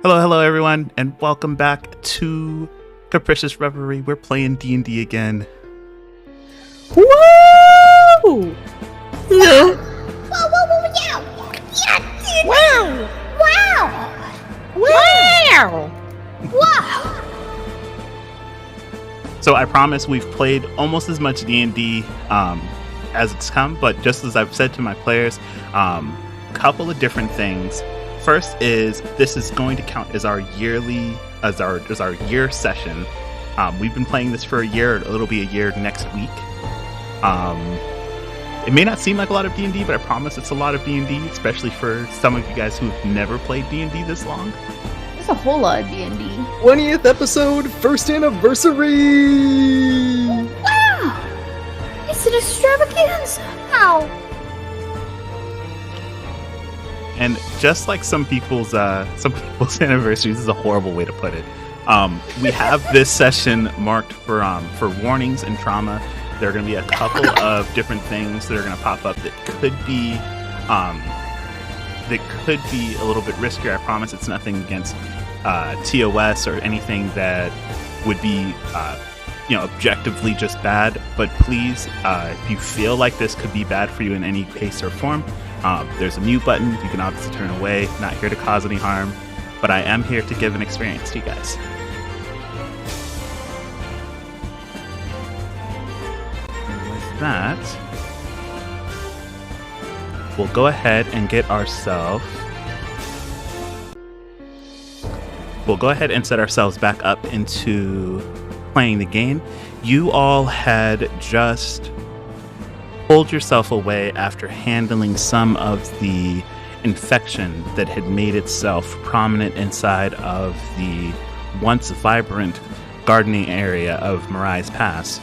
Hello, everyone, and welcome back to Capricious Reverie, we're playing D&D again. Woo! Whoa, yeah! Yeah! Wow! Wow! Wow! Wow! So I promise we've played almost as much D&D as it's come, but just as I've said to my players, couple of different things. First is this is going to count as our yearly, as our year session. We've been playing this for a year. It'll be a year next week. It may not seem like a lot of D&D, but I promise it's a lot of D&D, especially for some of you guys who've never played D&D this long. There's a whole lot of D&D. 20th episode, first anniversary! Wow! It's an extravaganza! Wow! And just like some people's anniversaries, this is a horrible way to put it. We have this session marked for warnings and trauma. There are going to be a couple of different things that are going to pop up that could be a little bit riskier. I promise it's nothing against TOS or anything that would be objectively just bad. But please, if you feel like this could be bad for you in any case or form, there's a mute button. You can obviously turn away. Not here to cause any harm, but I am here to give an experience to you guys. And with that, we'll go ahead and get ourselves. We'll go ahead and set ourselves back up into playing the game. You all had just pulled yourself away after handling some of the infection that had made itself prominent inside of the once vibrant gardening area of Mirai's Pass.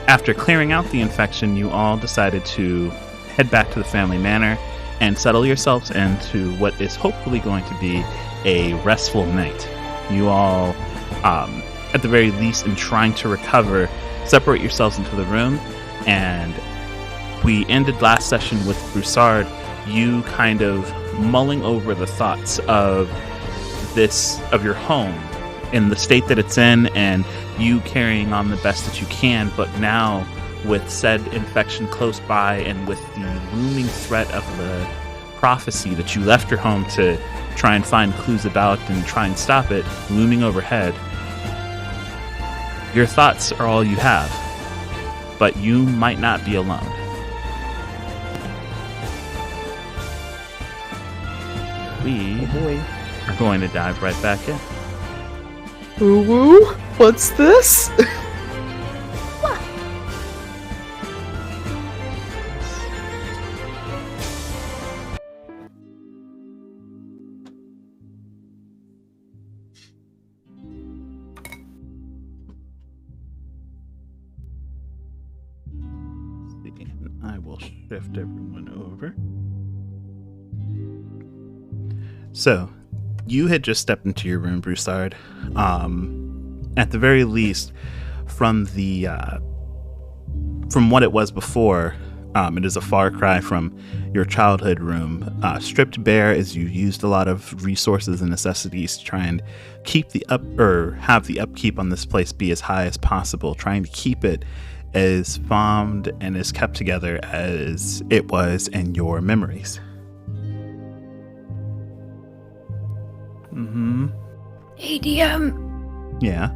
After clearing out the infection, you all decided to head back to the family manor and settle yourselves into what is hopefully going to be a restful night. You all, at the very least, in trying to recover, separate yourselves into the room. And we ended last session with Broussard, you kind of mulling over the thoughts of your home in the state that it's in, and you carrying on the best that you can, but now with said infection close by and with the looming threat of the prophecy that you left your home to try and find clues about and try and stop it looming overhead, your thoughts are all you have. But you might not be alone. We are going to dive right back in. Woo woo? What's this? What? I will shift everyone over. So, you had just stepped into your room, Broussard. At the very least, from what it was before, it is a far cry from your childhood room. Stripped bare as you used a lot of resources and necessities to try and keep have the upkeep on this place be as high as possible, trying to keep it as fond and as kept together as it was in your memories. Hey, DM. Yeah.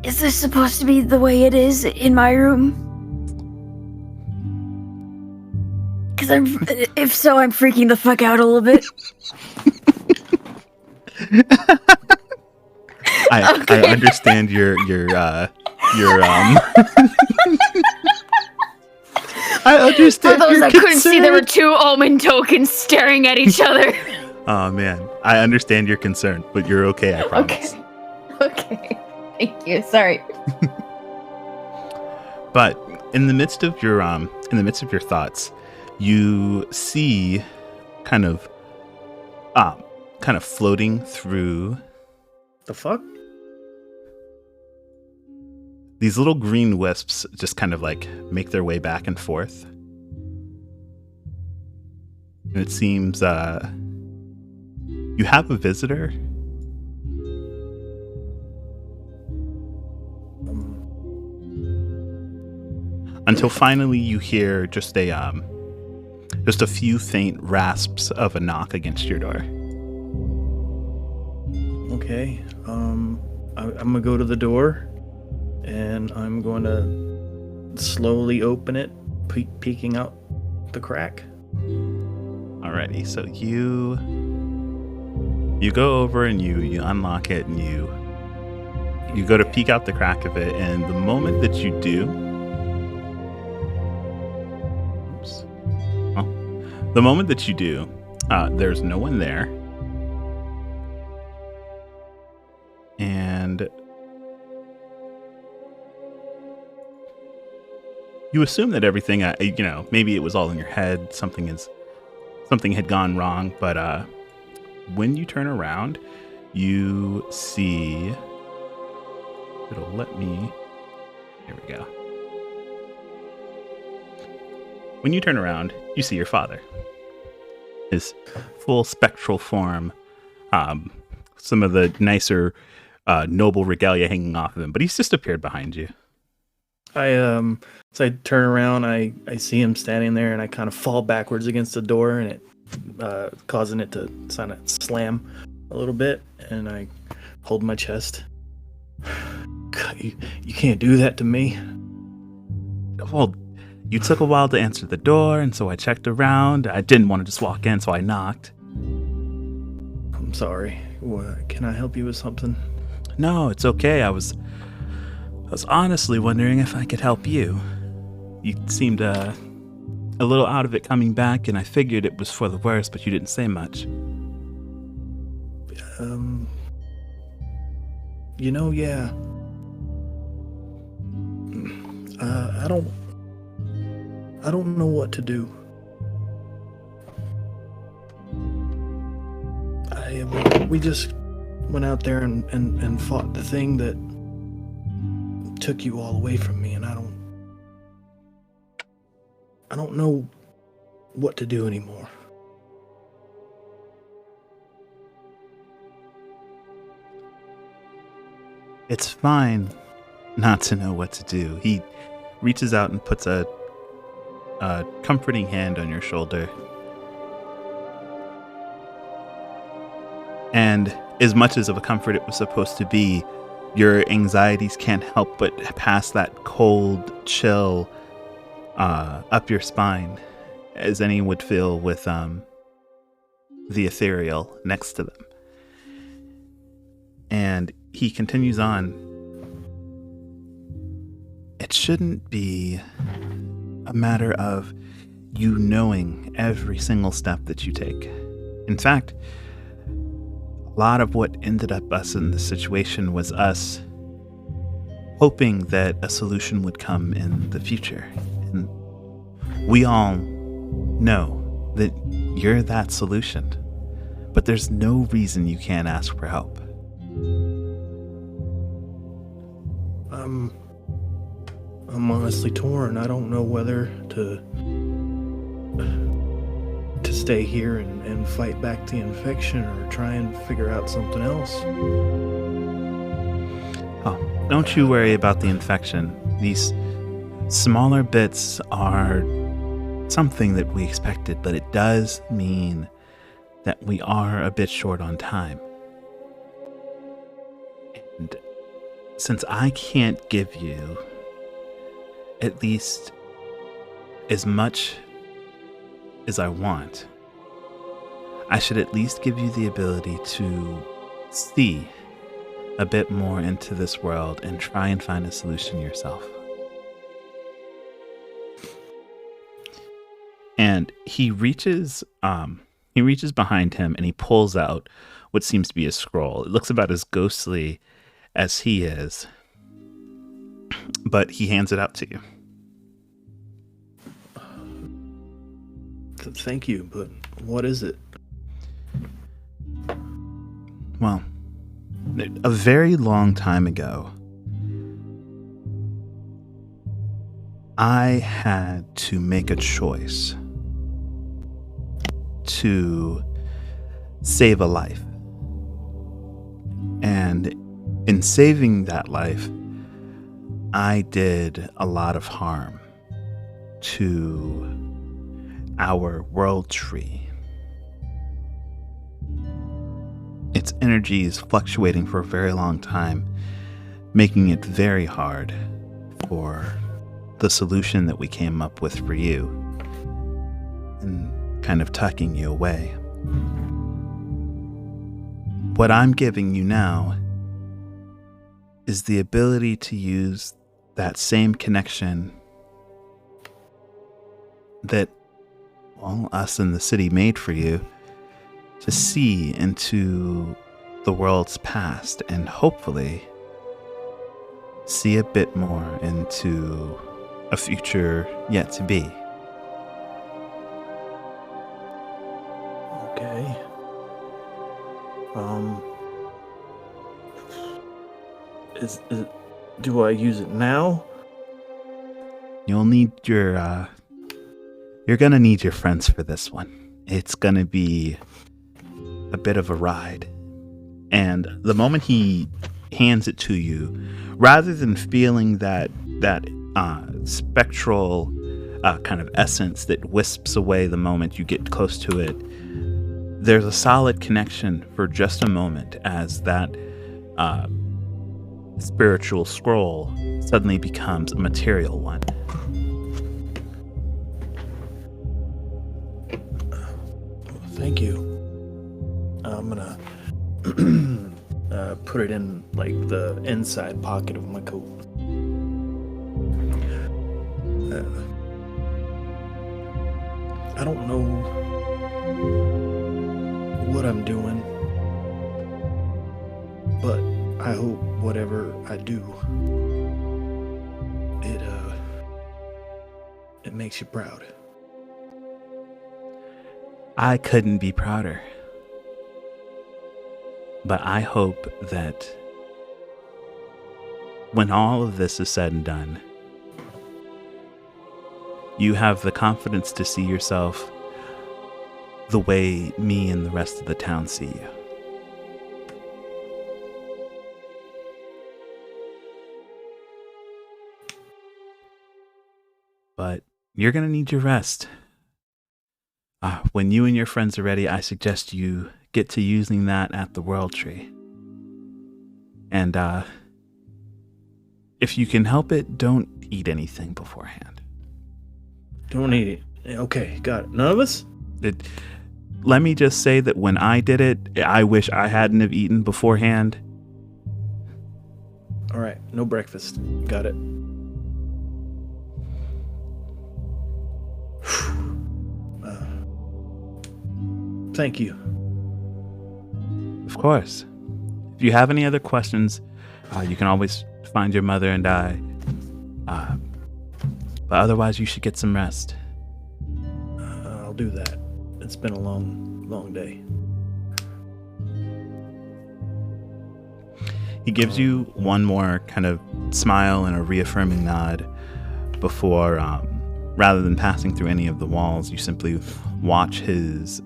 Is this supposed to be the way it is in my room? Because if so, I'm freaking the fuck out a little bit. I understand your I understand. For those your that couldn't see, there were concern. two omen tokens staring at each other. Oh man, I understand your concern, but you're okay. I promise. Okay. Thank you. Sorry. But in the midst of your thoughts, you see kind of floating through The fuck? these little green wisps just kind of like make their way back and forth. And it seems you have a visitor. until finally you hear just a few faint rasps of a knock against your door. Okay. I'm gonna go to the door, and I'm going to slowly open it, peeking out the crack. Alrighty, so you go over and you unlock it, and you go to peek out the crack of it, and the moment that you do, there's no one there, and you assume that everything, maybe it was all in your head. Something had gone wrong, but when you turn around, you see. It'll let me. Here we go. When you turn around, you see your father. His full spectral form, some of the nicer, noble regalia hanging off of him, but he's just appeared behind you. So I turn around, I see him standing there, and I kind of fall backwards against the door, and it causing it to kind of slam a little bit, and I hold my chest. God, you can't do that to me. Well, you took a while to answer the door, and so I checked around. I didn't want to just walk in, so I knocked. I'm sorry. Can I help you with something? No, it's okay. I was honestly wondering if I could help you. You seemed a little out of it coming back, and I figured it was for the worst, but you didn't say much. Yeah. I don't know what to do. We just went out there and fought the thing that took you all away from me, and I don't know what to do anymore. It's fine not to know what to do. He reaches out and puts a comforting hand on your shoulder. And as much as of a comfort it was supposed to be, your anxieties can't help but pass that cold chill up your spine, as any would feel with the ethereal next to them. And he continues on. It shouldn't be a matter of you knowing every single step that you take. In fact, a lot of what ended up us in this situation was us hoping that a solution would come in the future. And we all know that you're that solution, but there's no reason you can't ask for help. I'm honestly torn. I don't know whether to stay here and fight back the infection or try and figure out something else. Oh, don't you worry about the infection. These smaller bits are something that we expected, but it does mean that we are a bit short on time. And since I can't give you at least as much as I want, I should at least give you the ability to see a bit more into this world and try and find a solution yourself. And he reaches behind him and he pulls out what seems to be a scroll. It looks about as ghostly as he is, but he hands it out to you. Thank you, but what is it? Well, a very long time ago, I had to make a choice to save a life. And in saving that life, I did a lot of harm. to our world tree. Its energy is fluctuating for a very long time, making it very hard for the solution that we came up with for you and kind of tucking you away. What I'm giving you now is the ability to use that same connection that, well, us in the city made for you, to see into the world's past and hopefully see a bit more into a future yet to be. Okay. Do I use it now? You'll need you're gonna need your friends for this one. It's gonna be a bit of a ride. And the moment he hands it to you, rather than feeling that spectral kind of essence that wisps away the moment you get close to it, there's a solid connection for just a moment as that spiritual scroll suddenly becomes a material one. Thank you. I'm gonna put it in like the inside pocket of my coat. I don't know what I'm doing, but I hope whatever I do, it makes you proud. I couldn't be prouder. But I hope that when all of this is said and done, you have the confidence to see yourself the way me and the rest of the town see you. But you're going to need your rest. When you and your friends are ready, I suggest you get to using that at the World Tree. And if you can help it, don't eat anything beforehand. Don't eat it. Okay, got it. None of us? Let me just say that when I did it, I wish I hadn't have eaten beforehand. All right, no breakfast. Got it. Thank you. Of course. If you have any other questions, you can always find your mother and I. But otherwise, you should get some rest. I'll do that. It's been a long, long day. He gives you one more kind of smile and a reaffirming nod before, rather than passing through any of the walls, you simply watch his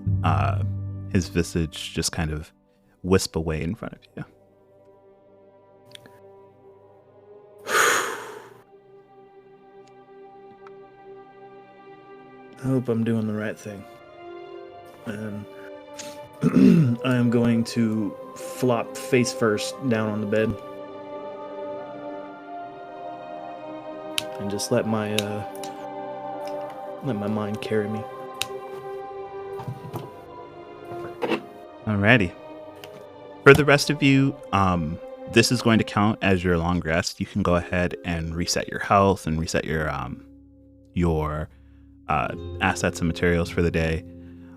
visage just kind of wisp away in front of you. I hope I'm doing the right thing. And I am going to flop face first down on the bed. And just let my mind carry me. Alrighty. For the rest of you, this is going to count as your long rest. You can go ahead and reset your health and reset your assets and materials for the day.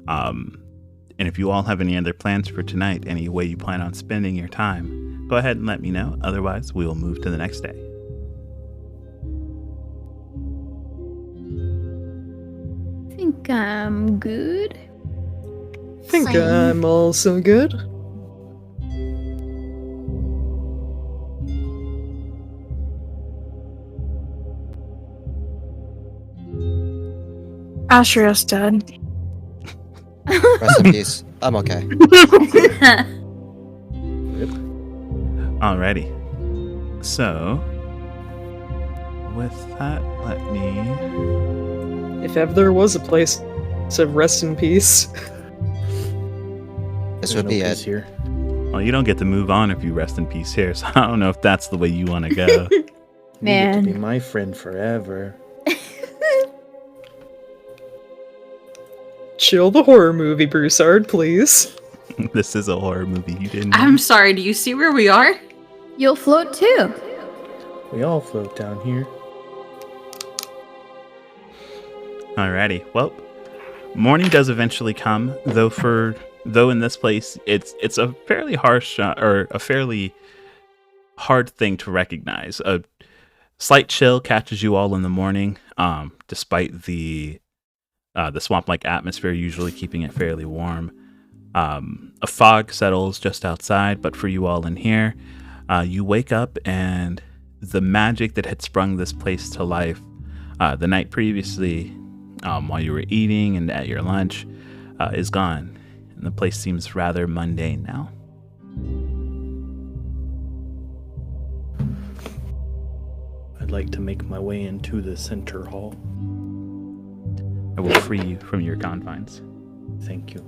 And if you all have any other plans for tonight, any way you plan on spending your time, go ahead and let me know. Otherwise, we will move to the next day. I think I'm good. Think Same. I'm also good. Astrios dead. Rest in peace. I'm okay. Alrighty. So, with that, let me. If ever there was a place to rest in peace. This There's would no be peace it. here. Well, you don't get to move on if you rest in peace here, so I don't know if that's the way you want to go. You get to Man. be my friend forever. Chill the horror movie, Broussard, please. This is a horror movie. You didn't. I'm sorry, do you see where we are? You'll float too. We all float down here. Alrighty. Well, morning does eventually come, though in this place it's a fairly harsh or a fairly hard thing to recognize. A slight chill catches you all in the morning, despite the swamp-like atmosphere usually keeping it fairly warm. A fog settles just outside, but for you all in here, you wake up and the magic that had sprung this place to life the night previously, while you were eating and at your lunch, is gone. And the place seems rather mundane now. I'd like to make my way into the center hall. I will free you from your confines. Thank you.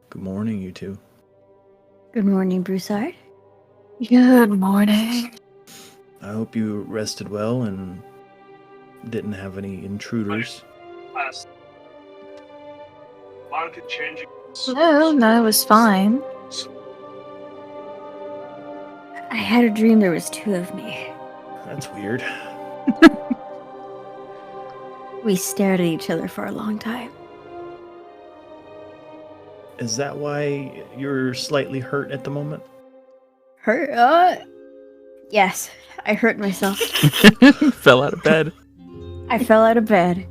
Good morning, you two. Good morning, Broussard. Good morning. I hope you rested well and didn't have any intruders. No, it was fine. I had a dream there was two of me. That's weird. We stared at each other for a long time. Is that why you're slightly hurt at the moment? Hurt? Yes. I hurt myself. Fell out of bed. I fell out of bed.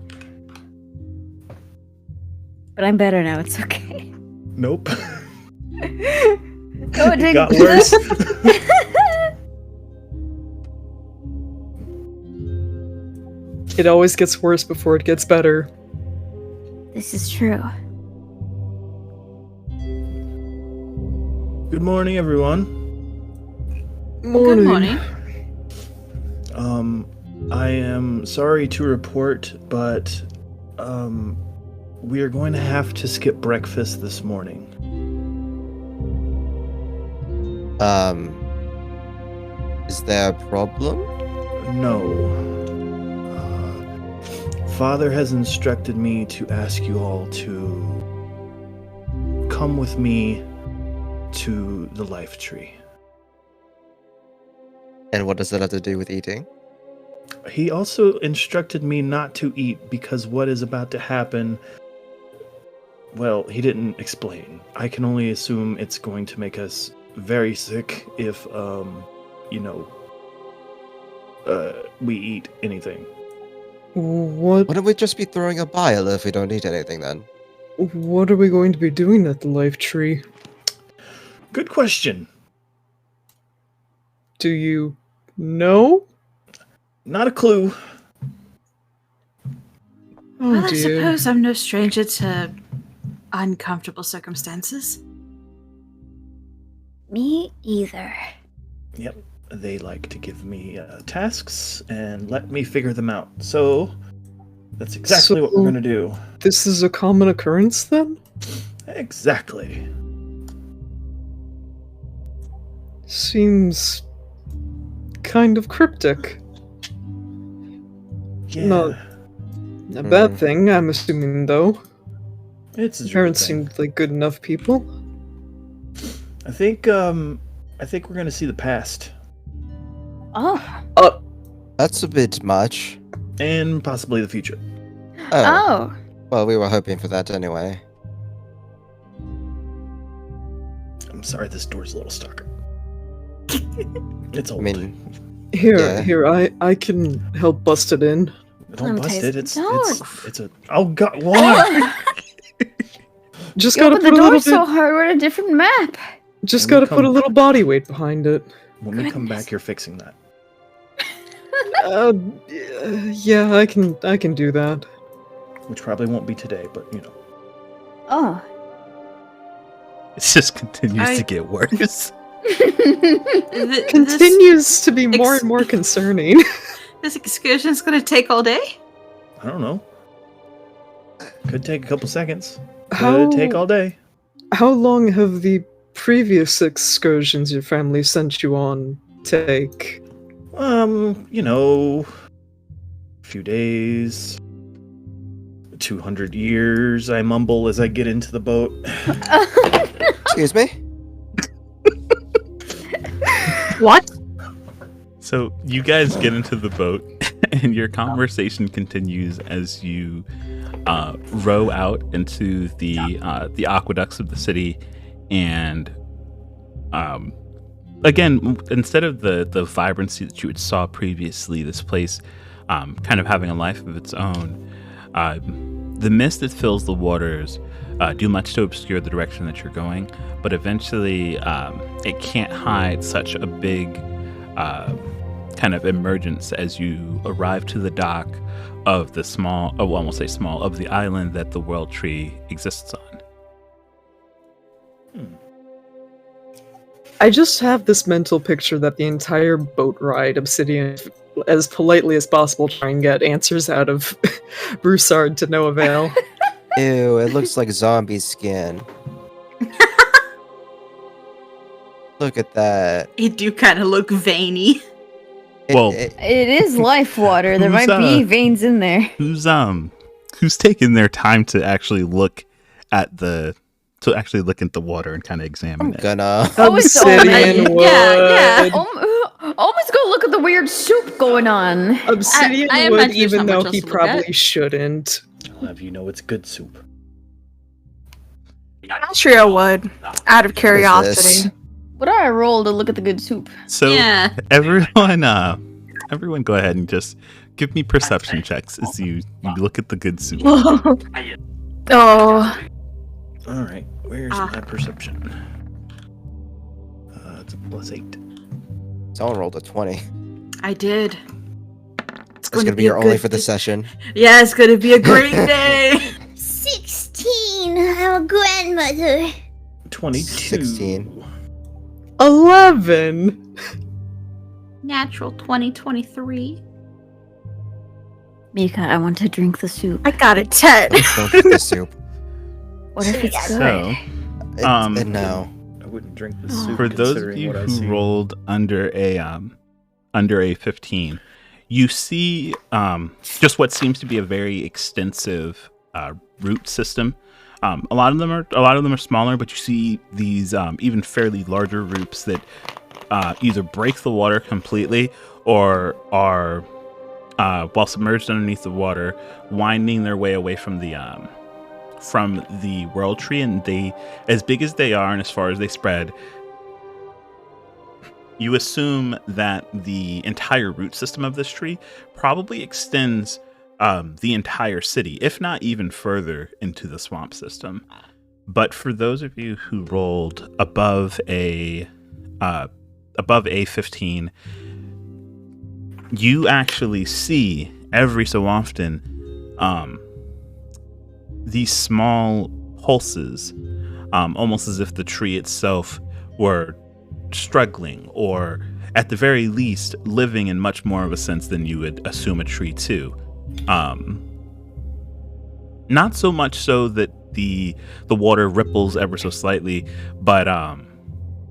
But I'm better now, it's okay. Nope. No, it didn't. Got worse. It always gets worse before it gets better. This is true. Good morning, everyone. Morning. Good morning. I am sorry to report, but we are going to have to skip breakfast this morning. Is there a problem? No. Father has instructed me to ask you all to come with me to the life tree. And what does that have to do with eating? He also instructed me not to eat because what is about to happen, well, he didn't explain. I can only assume it's going to make us very sick if, we eat anything. What Wouldn't we just be throwing a bile if we don't eat anything then? what are we going to be doing at the life tree? Good question. Do you know? Not a clue. Oh Well, I dear. suppose I'm no stranger to uncomfortable circumstances. Me either. Yep. They like to give me tasks and let me figure them out. So that's exactly what we're So- going to do. This is a common occurrence then? Exactly. Seems kind of cryptic. Yeah. No. A bad Hmm. thing, I'm assuming, though. It's a The true parents thing. seemed like good enough people. I think we're going to see the past Oh. That's a bit much. and possibly the future. Oh, Oh. well, we were hoping for that anyway. I'm sorry, this door's a little stuck. It's I old. mean, Here, Yeah. here, I can help bust it in. Don't bust taste- it. It's Don't. it's a. Oh God! What? Just You gotta opened the put a door little so bit. hard. We're on a different map. Just When we gotta put a come- little body weight behind it. When we come Goodness. back, you're fixing that. Uh, yeah, I can do that. Which probably won't be today, but you know. Oh. It just continues I- to get worse. Continues to be more ex- and more concerning. This excursion's gonna take all day? I don't know. Could take a couple seconds. How Could take all day. how long have the previous excursions your family sent you on take? You know, a few days, 200 years. I mumble as I get into the boat. Excuse me? What? So you guys get into the boat, and your conversation continues as you row out into the aqueducts of the city, and again, instead of the vibrancy that you had saw previously, this place kind of having a life of its own. The mist that fills the waters do much to obscure the direction that you're going, but eventually it can't hide such a big kind of emergence as you arrive to the dock of the small, oh, I won't say small, of the island that the World Tree exists on. I just have this mental picture that the entire boat ride, Obsidian, as politely as possible, try and get answers out of Broussard to no avail. Ew, it looks like zombie skin. Look at that. It do kind of look veiny. Well- It is life water. There Who's, might be veins in there. Who's taking their time to actually look at the water and kind of examine I'm it? gonna. Oh, it's Obsidian open. wood. Yeah. Almost go look at the weird soup going on. Obsidian I would, imagine there's even not much though else he to look at. probably shouldn't. I'll have you know it's good soup. Astria would, out of curiosity. What do I roll to look at the good soup? So Yeah. everyone go ahead and just give me perception checks as you look at the good soup. Oh, All right, where's my perception? It's a +8. Someone rolled a 20. I did. It's gonna be your only for the session. Yeah, it's gonna be a great day. 16. I'm a grandmother. 22. 16. 11! Natural 2023. Mika, I want to drink the soup. I got a 10. Don't drink the soup. What if it's good? So, No. I wouldn't drink the soup. for those of considering you what I who see. rolled under a 15, you see just what seems to be a very extensive root system. A lot of them are smaller, but you see these even fairly larger roots that either break the water completely or are while submerged underneath the water, winding their way away from the World Tree. And they, as big as they are and as far as they spread, you assume that the entire root system of this tree probably extends the entire city, if not even further into the swamp system. But for those of you who rolled above a 15, you actually see every so often these small pulses, almost as if the tree itself were struggling, or at the very least living in much more of a sense than you would assume a tree to. Not so much so that the water ripples ever so slightly, but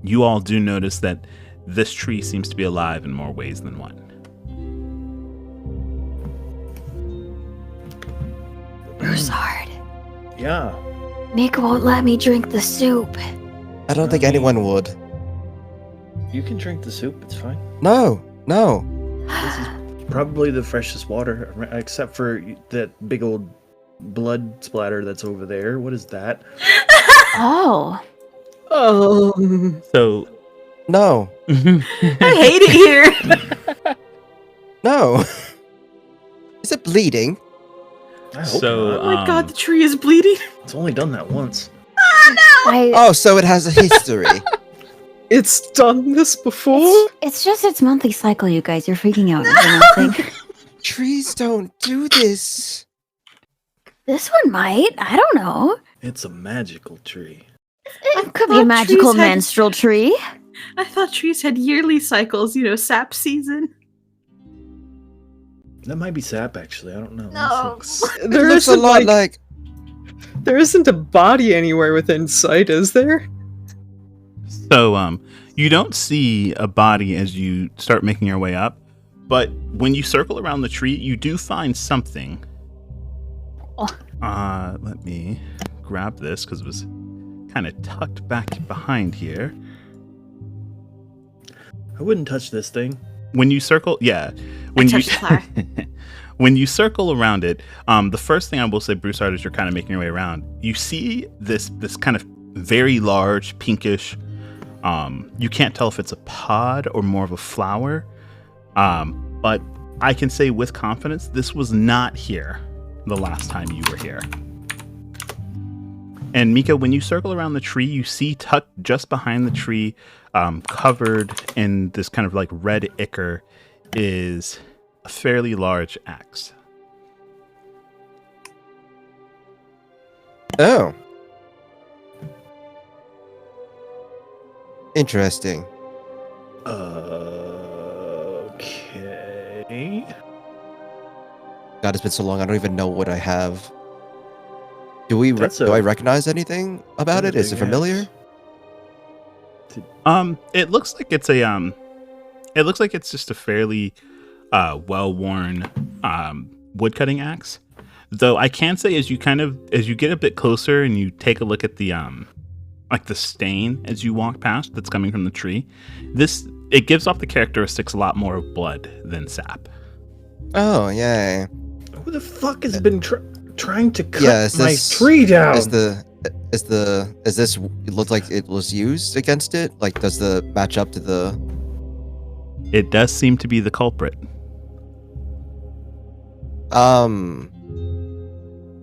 you all do notice that this tree seems to be alive in more ways than one. Broussard. Yeah. Mika won't let me drink the soup. I don't think anyone would. You can drink the soup. It's fine. No. This is probably the freshest water, except for that big old blood splatter that's over there. What is that? Oh. So, No. I hate it here. No. Is it bleeding? I hope So, not. Oh my god, the tree is bleeding. It's only done that once. Oh, so it has a history. It's done this before? It's just its monthly cycle, you guys. You're freaking out over nothing. Trees don't do this. This one might. I don't know. It's a magical tree. It could be a magical menstrual tree. I thought trees had yearly cycles, sap season. That might be sap, actually. I don't know. No. It There looks a isn't, lot like... There isn't a body anywhere within sight, is there? So, you don't see a body as you start making your way up, but when you circle around the tree, you do find something. Oh. Let me grab this because it was kind of tucked back behind here. I wouldn't touch this thing. When you circle, when you touched the flower. when you circle around it, the first thing I will say, Broussard, as you're kind of making your way around, you see this kind of very large pinkish. You can't tell if it's a pod or more of a flower, but I can say with confidence this was not here the last time you were here. And Mika, when you circle around the tree, you see tucked just behind the tree, covered in this kind of like red ichor, is a fairly large axe. Oh. Interesting. Okay. God, it's been so long. I don't even know what I have. Do I recognize anything about it? Is it familiar? It looks like it's a it looks like it's just a fairly well-worn woodcutting axe. Though I can say as you get a bit closer and you take a look at the like the stain as you walk past that's coming from the tree, it gives off the characteristics a lot more of blood than sap. Oh, yay. Who the fuck has been trying to cut my this, tree down? Is this it looks like it was used against it? Like, does the match up to the... It does seem to be the culprit.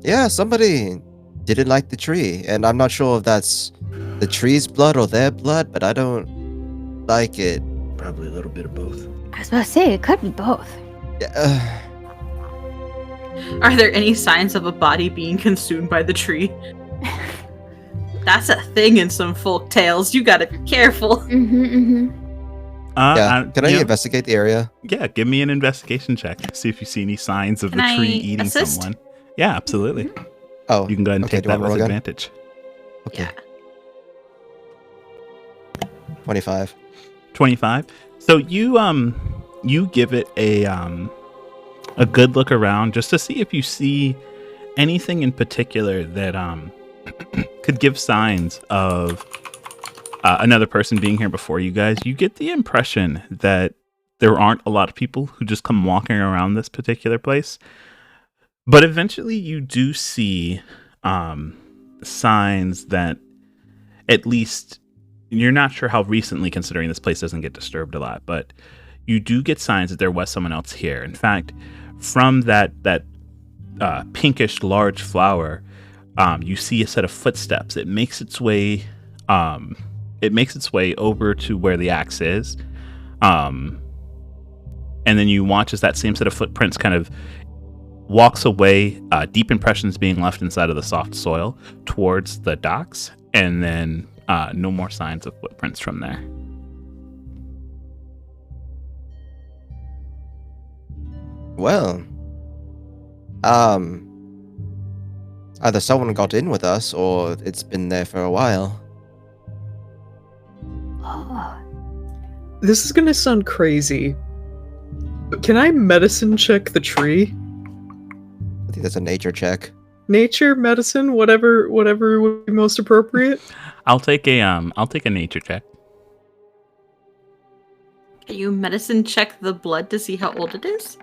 Yeah, somebody didn't like the tree, and I'm not sure if that's the tree's blood or their blood, but I don't like it. Probably a little bit of both. I was about to say, it could be both. Are there any signs of a body being consumed by the tree? That's a thing in some folk tales. You gotta be careful. Mm-hmm. Can I investigate the area? Yeah, give me an investigation check. See if you see any signs of Can the tree I eating assist? someone. Yeah, absolutely. Oh, You can go ahead and okay, take do I that roll with again? advantage. Okay. Yeah. 25. 25. So you give it a good look around just to see if you see anything in particular that could give signs of another person being here before you guys. You get the impression that there aren't a lot of people who just come walking around this particular place. But eventually you do see signs that, at least, you're not sure how recently, considering this place doesn't get disturbed a lot, but you do get signs that there was someone else here. In fact, from that pinkish large flower, you see a set of footsteps. It makes its way over to where the axe is, and then you watch as that same set of footprints kind of walks away, deep impressions being left inside of the soft soil towards the docks, and then no more signs of footprints from there. Well, either someone got in with us, or it's been there for a while. Oh. This is gonna sound crazy, but can I medicine check the tree? I think that's a nature check. Nature, medicine, whatever would be most appropriate. I'll take a nature check. Can you medicine check the blood to see how old it is?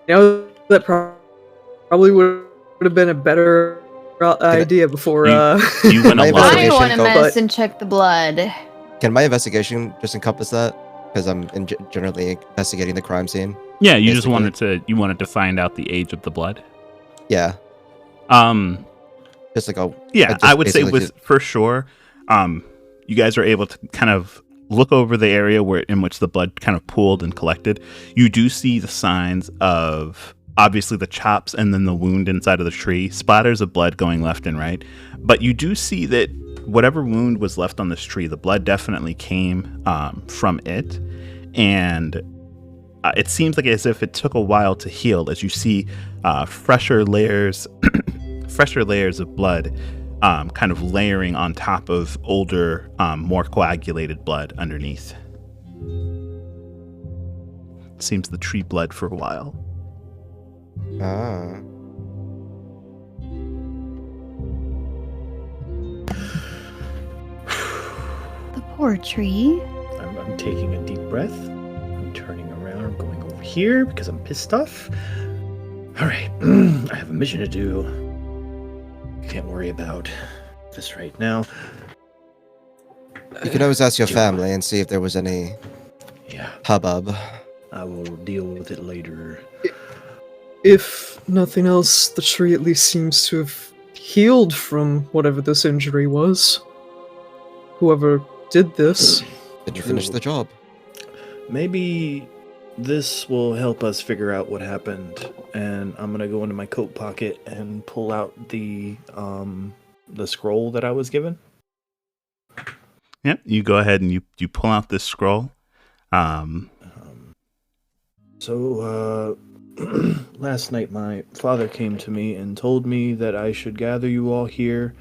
You know, that probably would have been a better idea before. You went My a lot. investigation I want to go- medicine check the blood. Can my investigation just encompass that? Because I'm generally investigating the crime scene. Yeah, you just Basically. wanted to find out the age of the blood. Yeah, Um, just like a. yeah, I Just would say basically with for sure. You guys are able to kind of look over the area in which the blood kind of pooled and collected. You do see the signs of obviously the chops and then the wound inside of the tree, splatters of blood going left and right. But you do see that whatever wound was left on this tree, the blood definitely came from it, and it seems like as if it took a while to heal. As you see fresher layers of blood kind of layering on top of older, more coagulated blood underneath. Seems the tree bled for a while. Ah. The poor tree. I'm taking a deep breath. I'm turning around. I'm going over here because I'm pissed off. All right, I have a mission to do. Can't worry about this right now. You can always ask your family and see if there was any Yeah, hubbub. I will deal with it later. If nothing else, the tree at least seems to have healed from whatever this injury was. Whoever did this. Did you finish the job? Maybe this will help us figure out what happened. And I'm gonna go into my coat pocket and pull out the scroll that I was given. Yep, you go ahead and you pull out this scroll. So, last night my father came to me and told me that I should gather you all here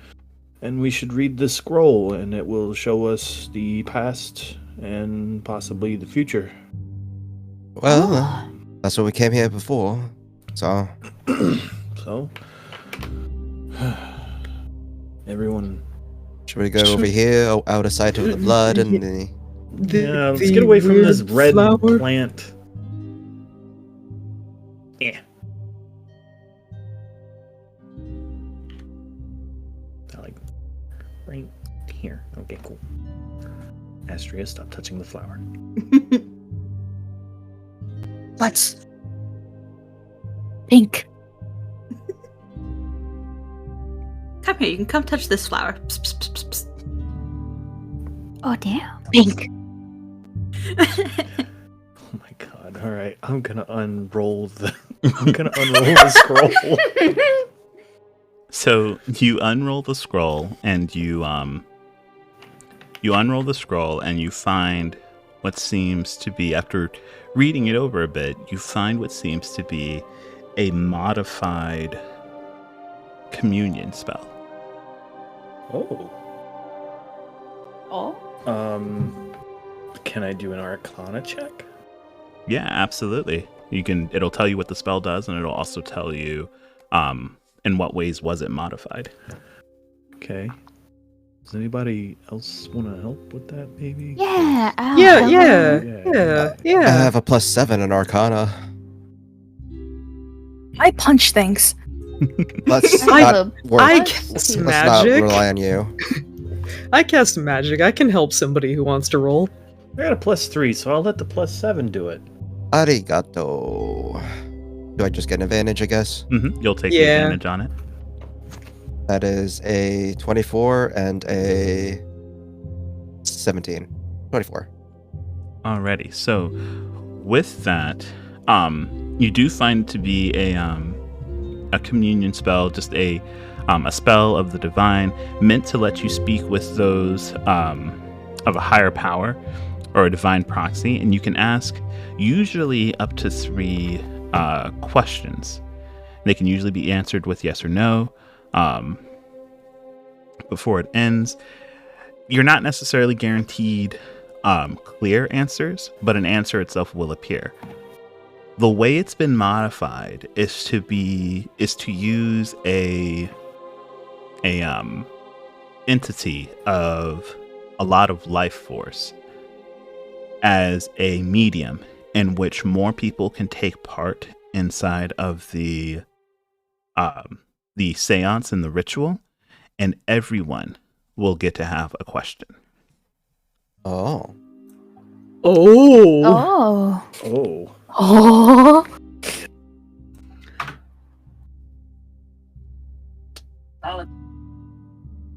and we should read the scroll and it will show us the past and possibly the future. Well, that's what we came here before. So, So, everyone... should we go over here, out of sight of the blood and the... Yeah, let's get away from this red flower. plant. Yeah. I like right here. Okay, cool. Astria, stop touching the flower. Let's. Pink. Come here, you can come touch this flower. Psst, psst, psst, psst, Oh damn. Pink. psst. Oh my god. Alright, I'm gonna unroll the scroll. So you unroll the scroll and you unroll the scroll and you find what seems to be, after reading it over a bit, you find what seems to be a modified communion spell. Oh. Oh. Can I do an Arcana check? Yeah, absolutely. It'll tell you what the spell does, and it'll also tell you in what ways was it modified. Okay. Does anybody else want to help with that, maybe? Yeah. I have a +7 in Arcana. I punch things. Let's I not have work. I Let's cast not magic. rely on you. I cast magic. I can help somebody who wants to roll. I got a +3, so I'll let the +7 do it. Arigato. Do I just get an advantage, I guess? You'll take the Yeah. advantage on it. That is a 24 and a 17. 24. Alrighty. So with that, you do find to be a communion spell, just a spell of the divine, meant to let you speak with those of a higher power or a divine proxy, and you can ask usually up to 3 questions. They can usually be answered with yes or no before it ends. You're not necessarily guaranteed clear answers, but an answer itself will appear. The way it's been modified is to use a entity of a lot of life force as a medium in which more people can take part inside of the seance and the ritual, and everyone will get to have a question. Oh. Oh. Oh. Oh. Oh.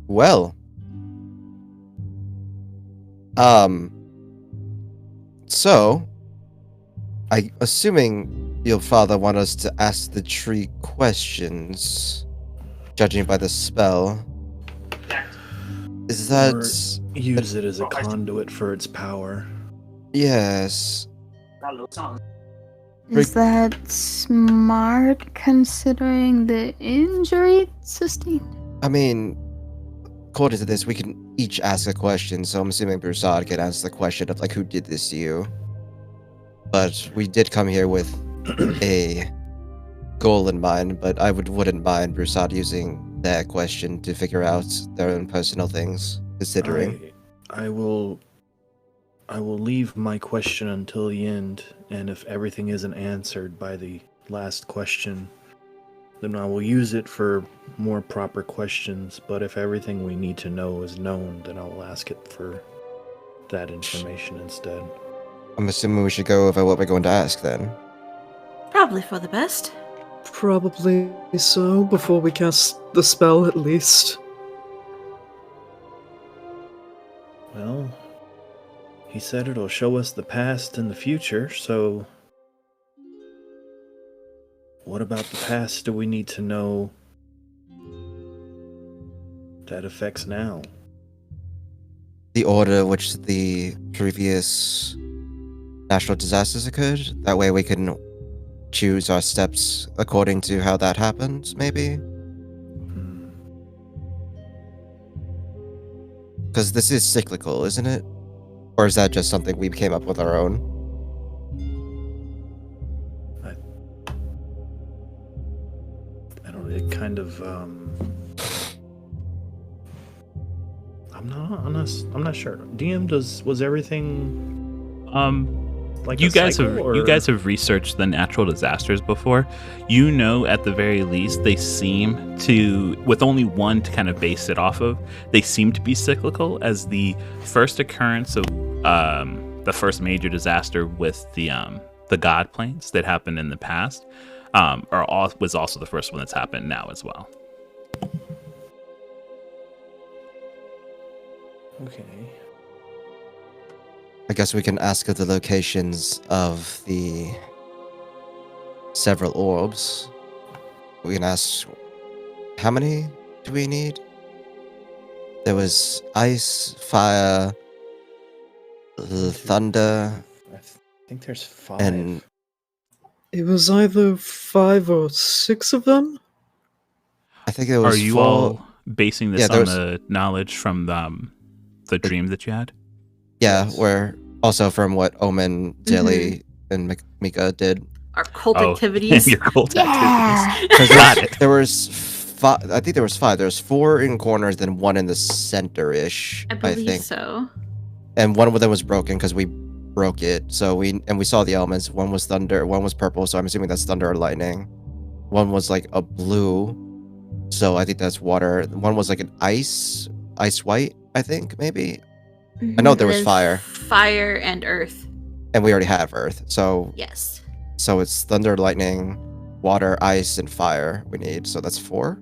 Well. So, assuming your father want us to ask the tree questions, judging by the spell, is that... Or use it as a conduit for its power. Yes. Is that smart considering the injury sustained? I mean, according to this, we can each ask a question, so I'm assuming Broussard can answer the question of, like, who did this to you? But we did come here with a goal in mind, but I wouldn't mind Broussard using that question to figure out their own personal things, considering. I will leave my question until the end, and if everything isn't answered by the last question, then I will use it for more proper questions, but if everything we need to know is known, then I will ask it for that information instead. I'm assuming we should go over what we're going to ask then. Probably for the best. Probably so, before we cast the spell at least. Well, he said it'll show us the past and the future, so what about the past do we need to know that affects now? The order which the previous natural disasters occurred. That way we can choose our steps according to how that happened, maybe? Because this is cyclical, isn't it? Or is that just something we came up with our own? I don't know, it kind of, I'm not sure. DM, was everything, like you a guys cycle, have or... you guys have researched the natural disasters before. You know, at the very least, they seem to, with only one to kind of base it off of, they seem to be cyclical. As the first occurrence of the first major disaster with the god planes that happened in the past, was also the first one that's happened now as well. Okay. I guess we can ask of the locations of the several orbs. We can ask, how many do we need? There was ice, fire, thunder, I think there's 5. and It was either 5 or 6 of them? I think it was Are you 4. all basing this Yeah, on there's- the knowledge from the dream that you had? Yeah, Yes. we're also from what Omen, Jelly, and Mika did. Our cult Oh, activities. your cult Yeah. activities. Got Got it. There was 5. I think there was 5. There was 4 in corners, then 1 in the center-ish. I believe think. so. And one of them was broken because we broke it. So we saw the elements. One was thunder. One was purple. So I'm assuming that's thunder or lightning. One was like a blue. So I think that's water. One was like an ice white. I think maybe. I know there was There's fire. Fire and earth. And we already have earth. So Yes. it's thunder, lightning, water, ice, and fire we need. So that's 4.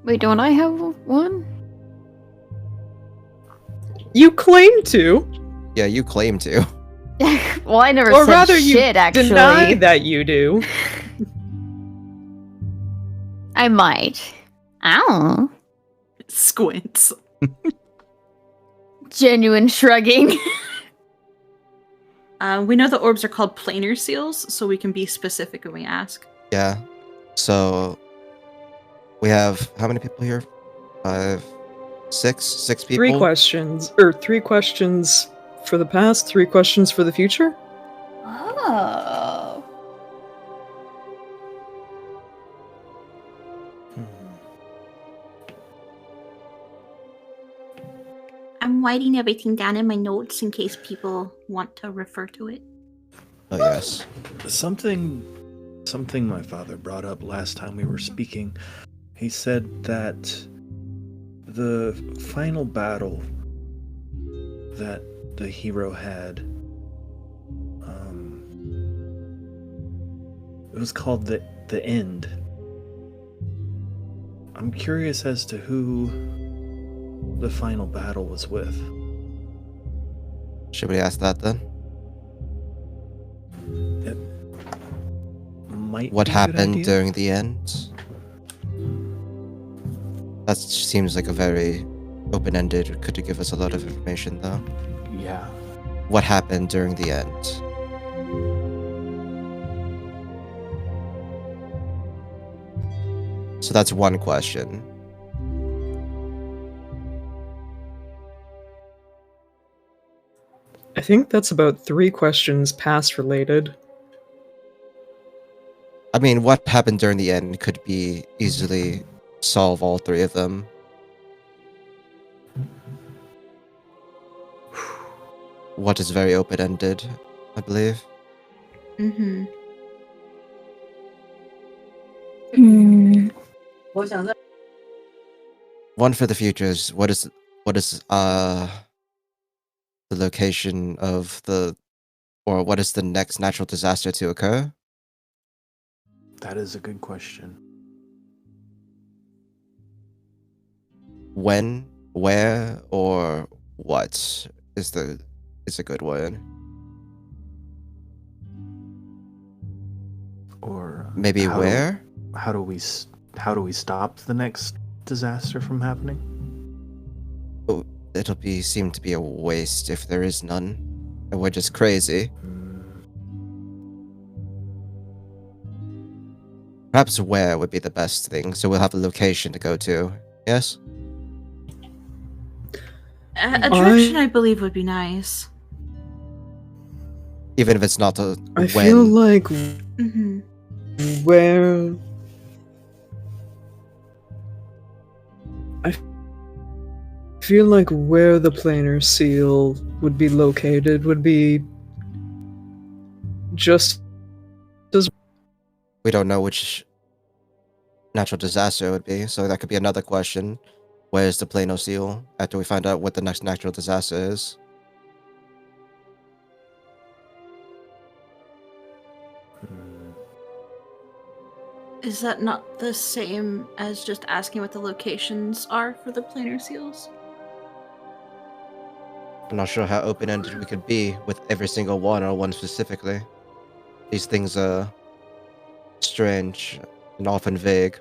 Wait, don't I have one? You claim to, Yeah, you claim to. Well, I never or said rather shit, you actually. deny that you do. I might. Ow. Squints. Genuine shrugging. We know the orbs are called planar seals, so we can be specific when we ask. Yeah. So we have how many people here? 5, 6 people. 3 questions for the past, 3 questions for the future? Oh. I'm writing everything down in my notes in case people want to refer to it. Oh yes. Something my father brought up last time we were speaking. He said that the final battle that the hero had, It was called the End. I'm curious as to who the final battle was with. Should we ask that then? It might What be a good happened idea. during the end? That seems like a very open-ended. Could you give us a lot of information, though? Yeah. What happened during the end? So that's one question. I think that's about 3 questions past related. I mean, what happened during the end could be easily solve all 3 of them. What is very open-ended, I believe. Mm-hmm. Hmm. One for the future is what is the location of or what is the next natural disaster to occur? That is a good question. When, where, or what is a good word. Or Maybe how where? how do we stop the next disaster from happening? Oh, it'll seem to be a waste if there is none. And we're just crazy. Hmm. Perhaps where would be the best thing, so we'll have a location to go to. Yes? A direction I believe would be nice. Even if it's not a I when. feel like Mm-hmm. where I feel like where the planar seal would be located would be just as We don't know which natural disaster it would be, so that could be another question. Where's the Plano seal after we find out what the next natural disaster is? Hmm. Is that not the same as just asking what the locations are for the planar seals? I'm not sure how open-ended we could be with every single one or one specifically. These things are strange and often vague.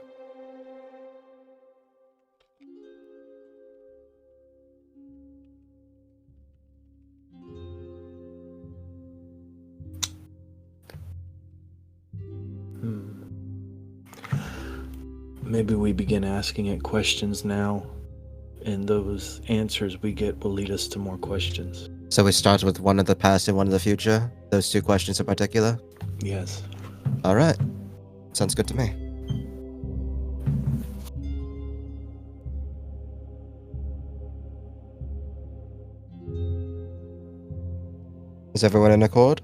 Hmm. Maybe we begin asking it questions now, and those answers we get will lead us to more questions. So we start with one of the past and one of the future? Those 2 questions in particular? Yes. Alright. Sounds good to me. Is everyone in accord?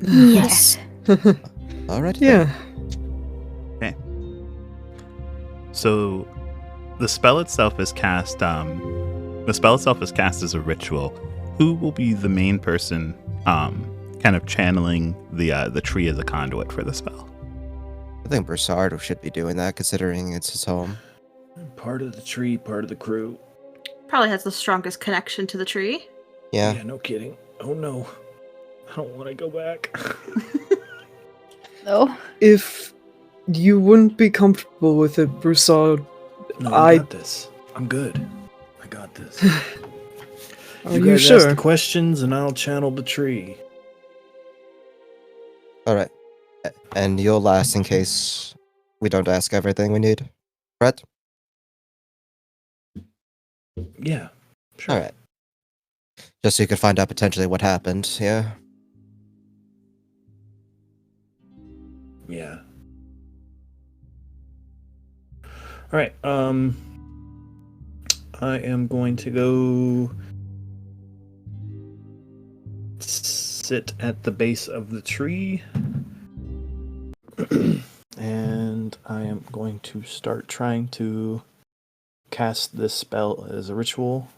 Yes. Alright. yeah. So the spell itself is cast. The spell itself is cast as a ritual. Who will be the main person, kind of channeling the tree as a conduit for the spell? I think Broussard should be doing that, considering it's his home. Part of the tree, part of the crew. Probably has the strongest connection to the tree. Yeah. No kidding. Oh no. I don't want to go back. No. If you wouldn't be comfortable with it, Broussard, No, I- I got this. I'm good. I got this. are You you guys ask sure? the questions and I'll channel the tree. Alright. And you'll last in case we don't ask everything we need. Brett? Yeah. Sure. Alright. Just so you could find out potentially what happened, yeah? Yeah. All right. I am going to go sit at the base of the tree. And I am going to start trying to cast this spell as a ritual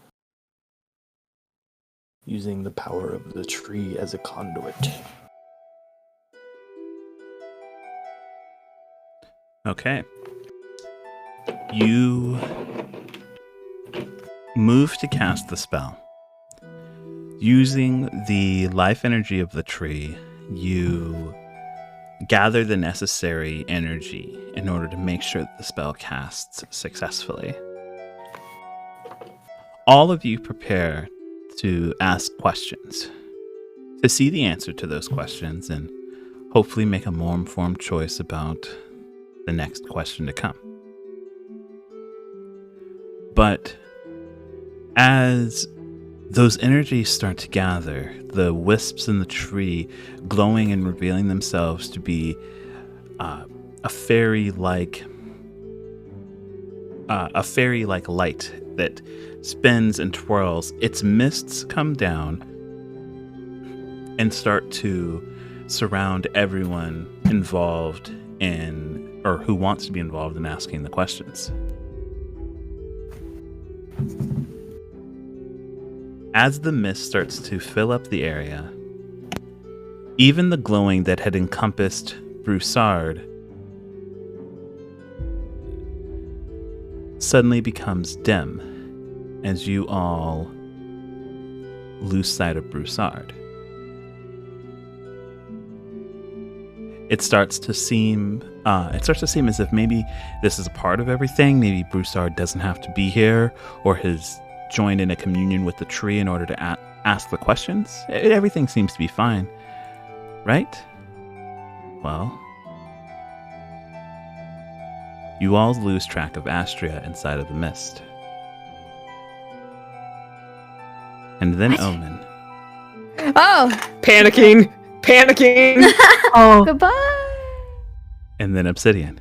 using the power of the tree as a conduit. Okay. You move to cast the spell. Using the life energy of the tree, you gather the necessary energy in order to make sure that the spell casts successfully. All of you prepare to ask questions, to see the answer to those questions, and hopefully make a more informed choice about the next question to come. But as those energies start to gather, the wisps in the tree glowing and revealing themselves to be a fairy-like light that spins and twirls. Its mists come down and start to surround everyone involved in, or who wants to be involved in asking the questions. As the mist starts to fill up the area, even the glowing that had encompassed Broussard suddenly becomes dim as you all lose sight of Broussard. It starts to seem as if maybe this is a part of everything. Maybe Broussard doesn't have to be here, or has joined in a communion with the tree in order to ask the questions. Everything seems to be fine, right? Well, you all lose track of Astria inside of the mist. And then What? Omen. Oh, Panicking! Oh, goodbye. And then Obsidian.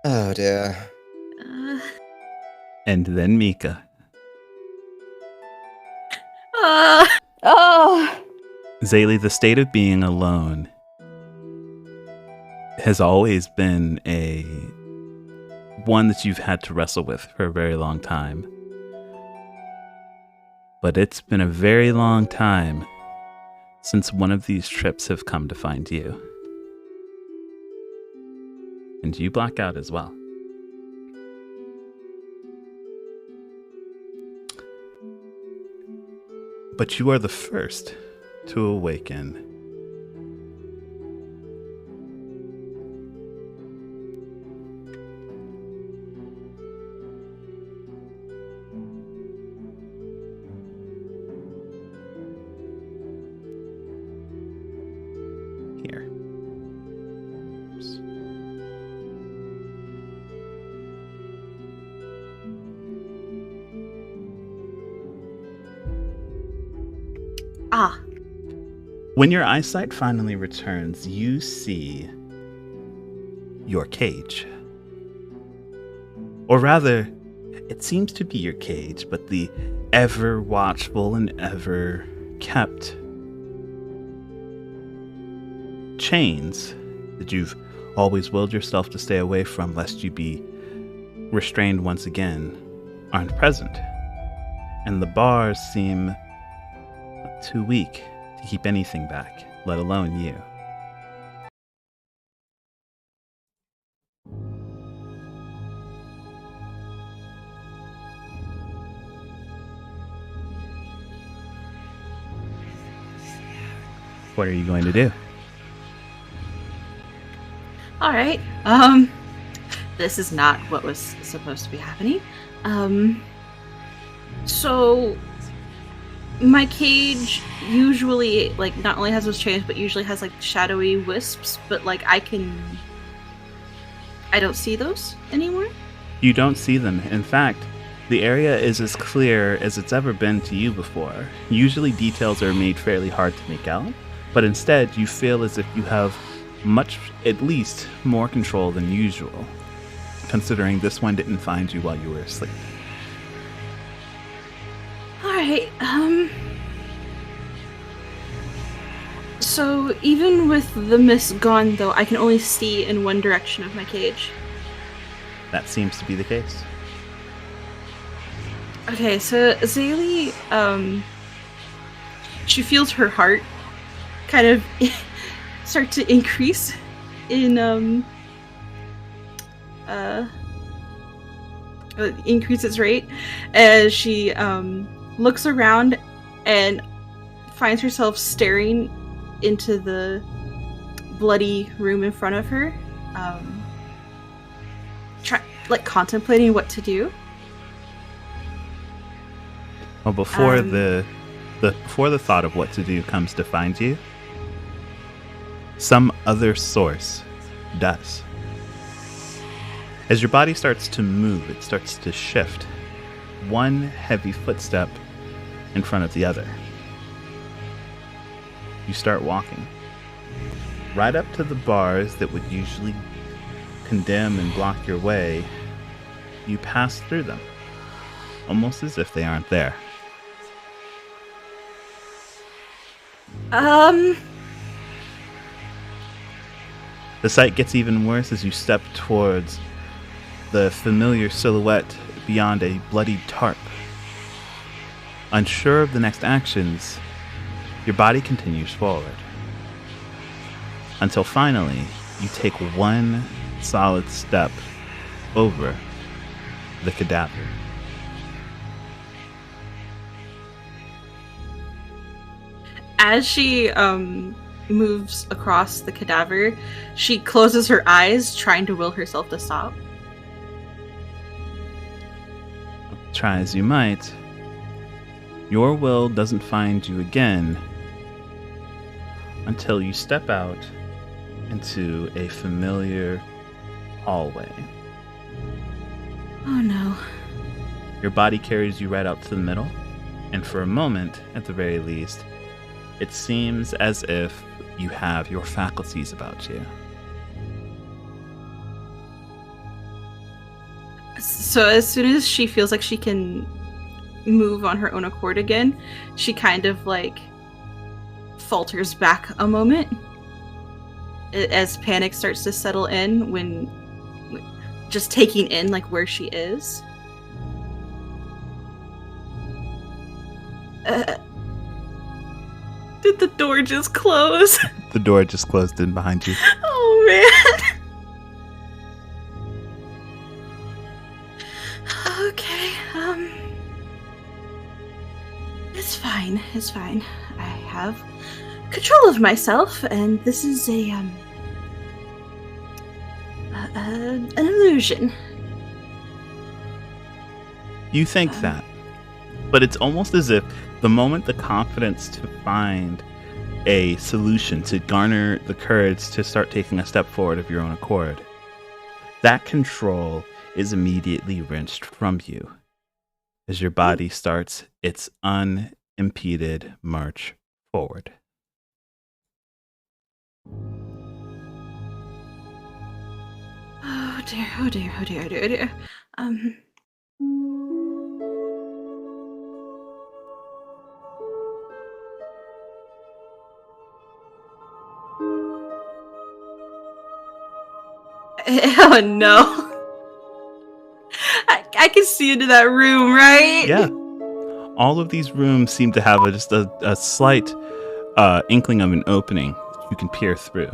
Oh dear. And then Mika. Oh, Zaylee, the state of being alone has always been one that you've had to wrestle with for a very long time. But it's been a very long time since one of these trips have come to find you. And you black out as well. But you are the first to awaken. Here. Oops. ah. When your eyesight finally returns, you see your cage. Or rather, it seems to be your cage, but the ever watchful and ever kept chains that you've always willed yourself to stay away from lest you be restrained once again aren't present. And the bars seem too weak to keep anything back, let alone you. What are you going to do? All right. This is not what was supposed to be happening. So my cage usually, like, not only has those chains, but usually has, like, shadowy wisps, but, like, I don't see those anymore? You don't see them. In fact, the area is as clear as it's ever been to you before. Usually details are made fairly hard to make out, but instead you feel as if you have at least more control than usual, considering this one didn't find you while you were asleep. Alright, so even with the mist gone, though, I can only see in one direction of my cage. That seems to be the case. Okay, so Zaylee, she feels her heart kind of start to increase increase its rate as she looks around and finds herself staring into the bloody room in front of her, contemplating what to do. Well, before before the thought of what to do comes to find you, some other source does. As your body starts to move, it starts to shift, one heavy footstep in front of the other. You start walking right up to the bars that would usually condemn and block your way. You pass through them, almost as if they aren't there. The sight gets even worse as you step towards the familiar silhouette beyond a bloodied tarp. Unsure of the next actions, your body continues forward. Until finally, you take one solid step over the cadaver. As she moves across the cadaver, she closes her eyes, trying to will herself to stop. Try as you might, your will doesn't find you again until you step out into a familiar hallway. Oh no. Your body carries you right out to the middle, and for a moment, at the very least, it seems as if you have your faculties about you. So as soon as she feels like she can move on her own accord again, she kind of falters back a moment as panic starts to settle in, when just taking in where she is. Did the door just close? The door just closed in behind you. Oh man. Okay, it's fine, it's fine. I have control of myself, and this is an illusion. You think that, but it's almost as if the moment the confidence to find a solution, to garner the courage to start taking a step forward of your own accord, that control is immediately wrenched from you as your body starts its unimpeded march forward. Oh dear, oh dear, oh dear, oh dear, oh dear. Oh no. I can see into that room, right? Yeah. All of these rooms seem to have just a slight inkling of an opening you can peer through.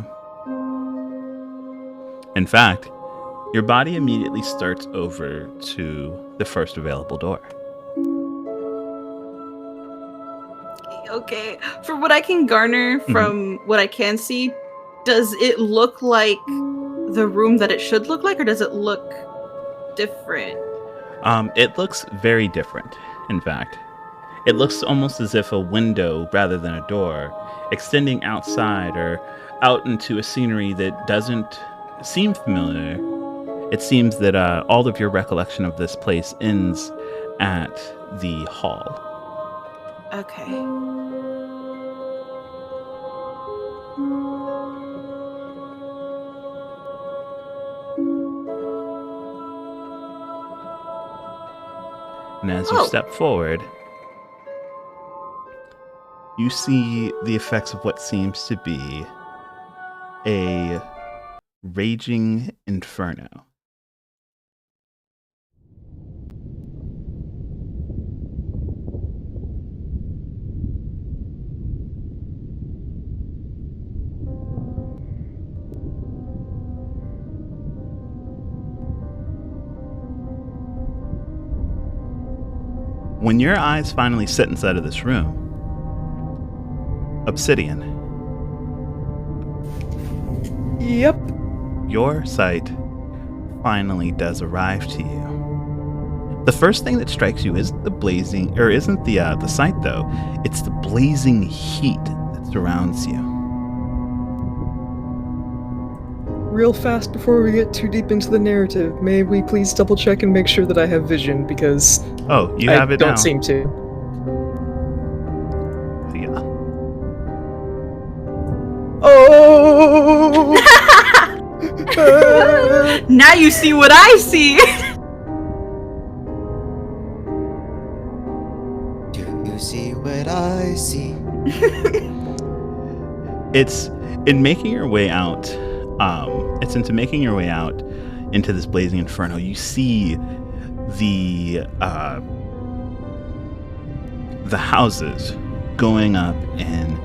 In fact, your body immediately starts over to the first available door. Okay, from what I can garner from what I can see, does it look like the room that it should look like, or does it look different? It looks very different, in fact. It looks almost as if a window rather than a door, extending outside or out into a scenery that doesn't seem familiar. It seems that all of your recollection of this place ends at the hall. Okay. And as you step forward, you see the effects of what seems to be a raging inferno. When your eyes finally sit inside of this room, Obsidian, Yep. your sight finally does arrive to you. The first thing that strikes you is the blazing, or isn't the sight though, it's the blazing heat that surrounds you. Real fast before we get too deep into the narrative, may we please double check and make sure that I have vision, because Oh, you I have it don't now. seem to. Yeah. Oh! Now you see what I see. Do you see what I see? It's in making your way out. It's into making your way out into this blazing inferno. You see the houses going up in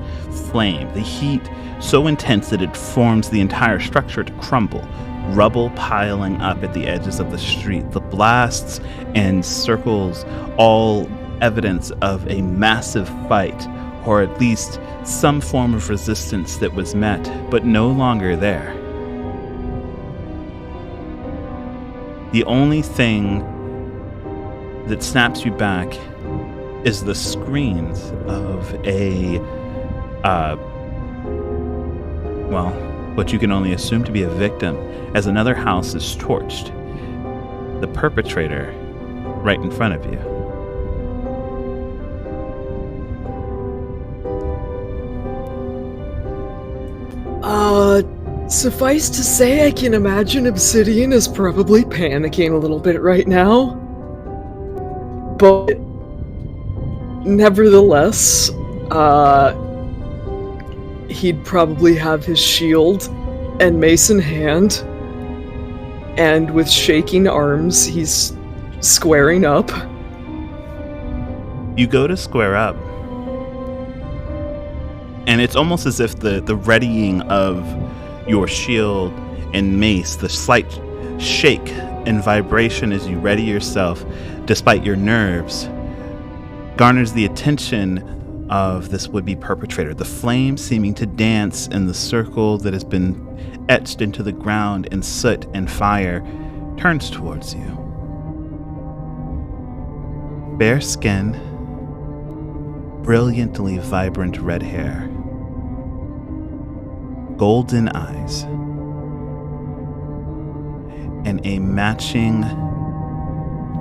flame. The heat so intense that it forms the entire structure to crumble. Rubble piling up at the edges of the street. The blasts and circles, all evidence of a massive fight, or at least some form of resistance that was met, but no longer there. The only thing that snaps you back is the screams of what you can only assume to be a victim, as another house is torched. The perpetrator right in front of you. Suffice to say, I can imagine Obsidian is probably panicking a little bit right now. But nevertheless, he'd probably have his shield and mace in hand, and with shaking arms, he's squaring up. You go to square up, and it's almost as if the readying of your shield and mace, the slight shake and vibration as you ready yourself, despite your nerves, garners the attention of this would-be perpetrator. The flame seeming to dance in the circle that has been etched into the ground in soot and fire turns towards you. Bare skin, brilliantly vibrant red hair, golden eyes, and a matching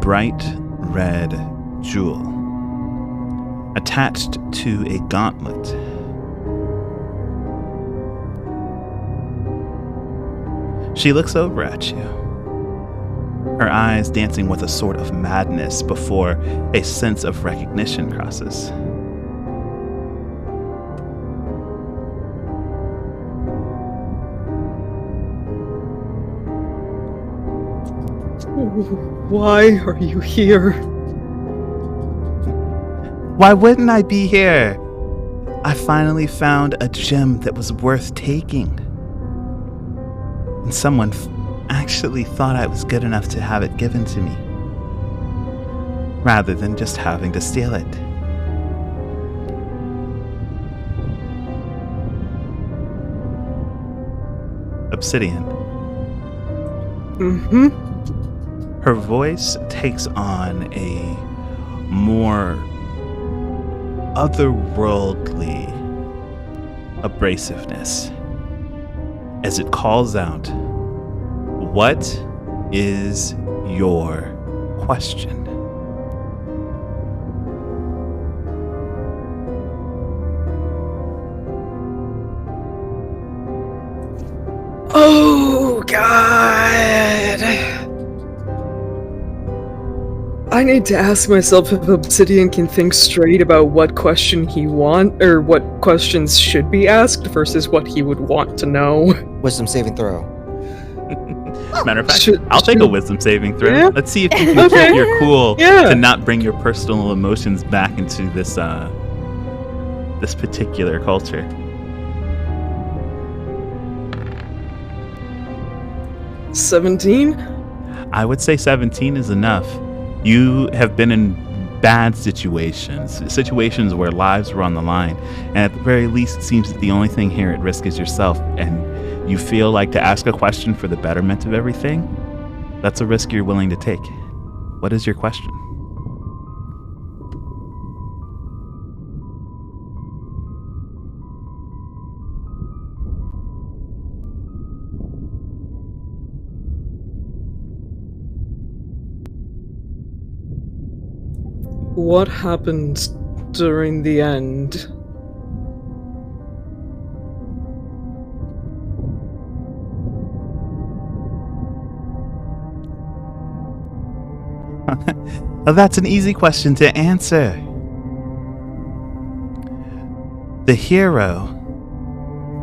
bright red jewel attached to a gauntlet. She looks over at you, her eyes dancing with a sort of madness before a sense of recognition crosses. Why are you here? Why wouldn't I be here? I finally found a gem that was worth taking. And someone actually thought I was good enough to have it given to me, rather than just having to steal it. Obsidian. Mm-hmm. Her voice takes on a more otherworldly abrasiveness as it calls out, "What is your question?" Oh, God. I need to ask myself if Obsidian can think straight about what question he or what questions should be asked versus what he would want to know. Wisdom saving throw. Matter of fact, I'll take a wisdom saving throw. Yeah? Let's see if you can Okay. keep your cool Yeah. to not bring your personal emotions back into this this particular culture. 17? I would say 17 is enough. You have been in bad situations where lives were on the line, and at the very least it seems that the only thing here at risk is yourself, and you feel like to ask a question for the betterment of everything, that's a risk you're willing to take. What is your question? What happened during the end? Well, that's an easy question to answer. The hero,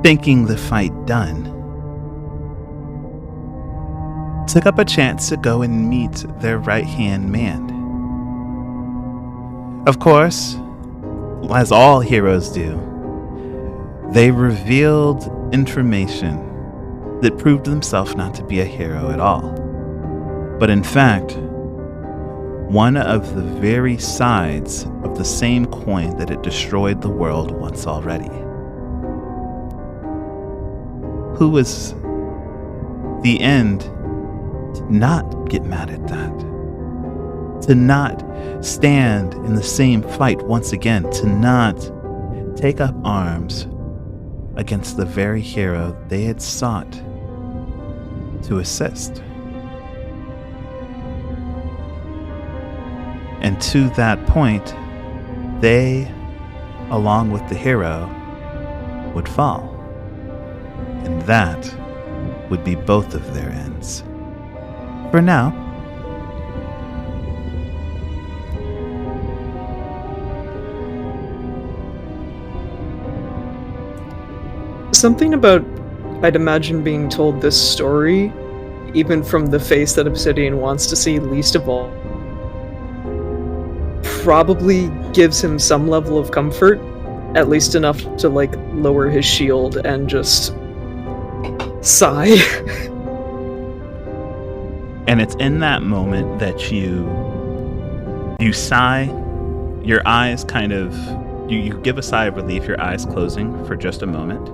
thinking the fight done, took up a chance to go and meet their right-hand man. Of course, as all heroes do, they revealed information that proved themselves not to be a hero at all, but in fact, one of the very sides of the same coin that had destroyed the world once already. Who was the end to not get mad at that, to not stand in the same fight once again, to not take up arms against the very hero they had sought to assist. And to that point, they, along with the hero, would fall. And that would be both of their ends. For now. Something about, I'd imagine, being told this story, even from the face that Obsidian wants to see least of all, probably gives him some level of comfort, at least enough to, like, lower his shield and just sigh. And it's in that moment that you sigh, your eyes kind of, you give a sigh of relief, your eyes closing for just a moment.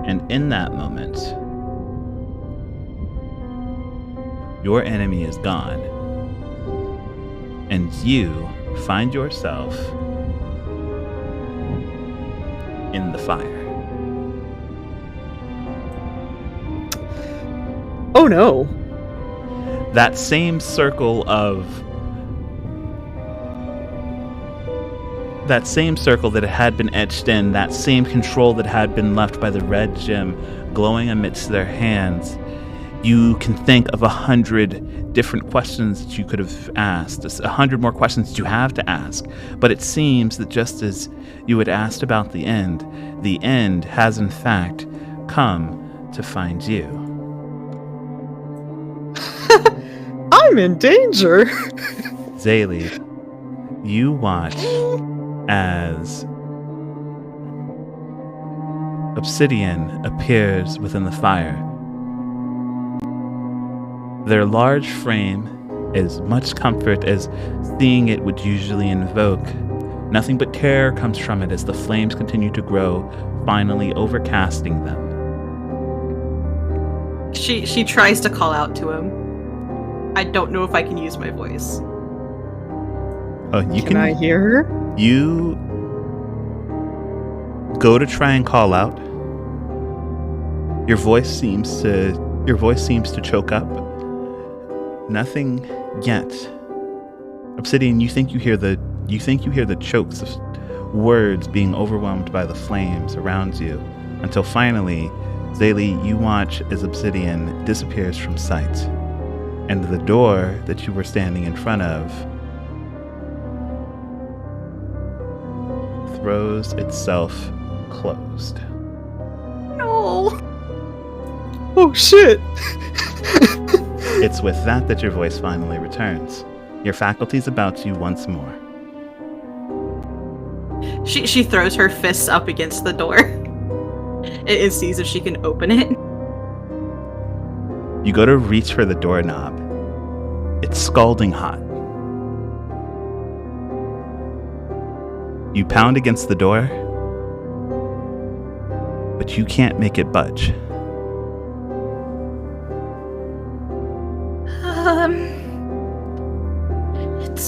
And in that moment, your enemy is gone. And you find yourself in the fire. Oh no. That same circle that had been etched in, that same control that had been left by the red gem glowing amidst their hands, you can think of 100 different questions that you could have asked, 100 more questions that you have to ask. But it seems that just as you had asked about the end has in fact come to find you. I'm in danger! Zaylee, you watch as Obsidian appears within the fire. Their large frame, as much comfort as seeing it would usually invoke, nothing but terror comes from it as the flames continue to grow, finally overcasting them. She tries to call out to him. I don't know if I can use my voice. Oh, you Can I hear her? You go to try and call out. Your voice seems to choke up. Nothing yet. Obsidian, you think you hear the chokes of words being overwhelmed by the flames around you, until finally, Zaylee, you watch as Obsidian disappears from sight, and the door that you were standing in front of throws itself closed. No. Oh shit! It's with that your voice finally returns. Your faculties about you once more. She throws her fists up against the door and sees if she can open it. You go to reach for the doorknob. It's scalding hot. You pound against the door, but you can't make it budge.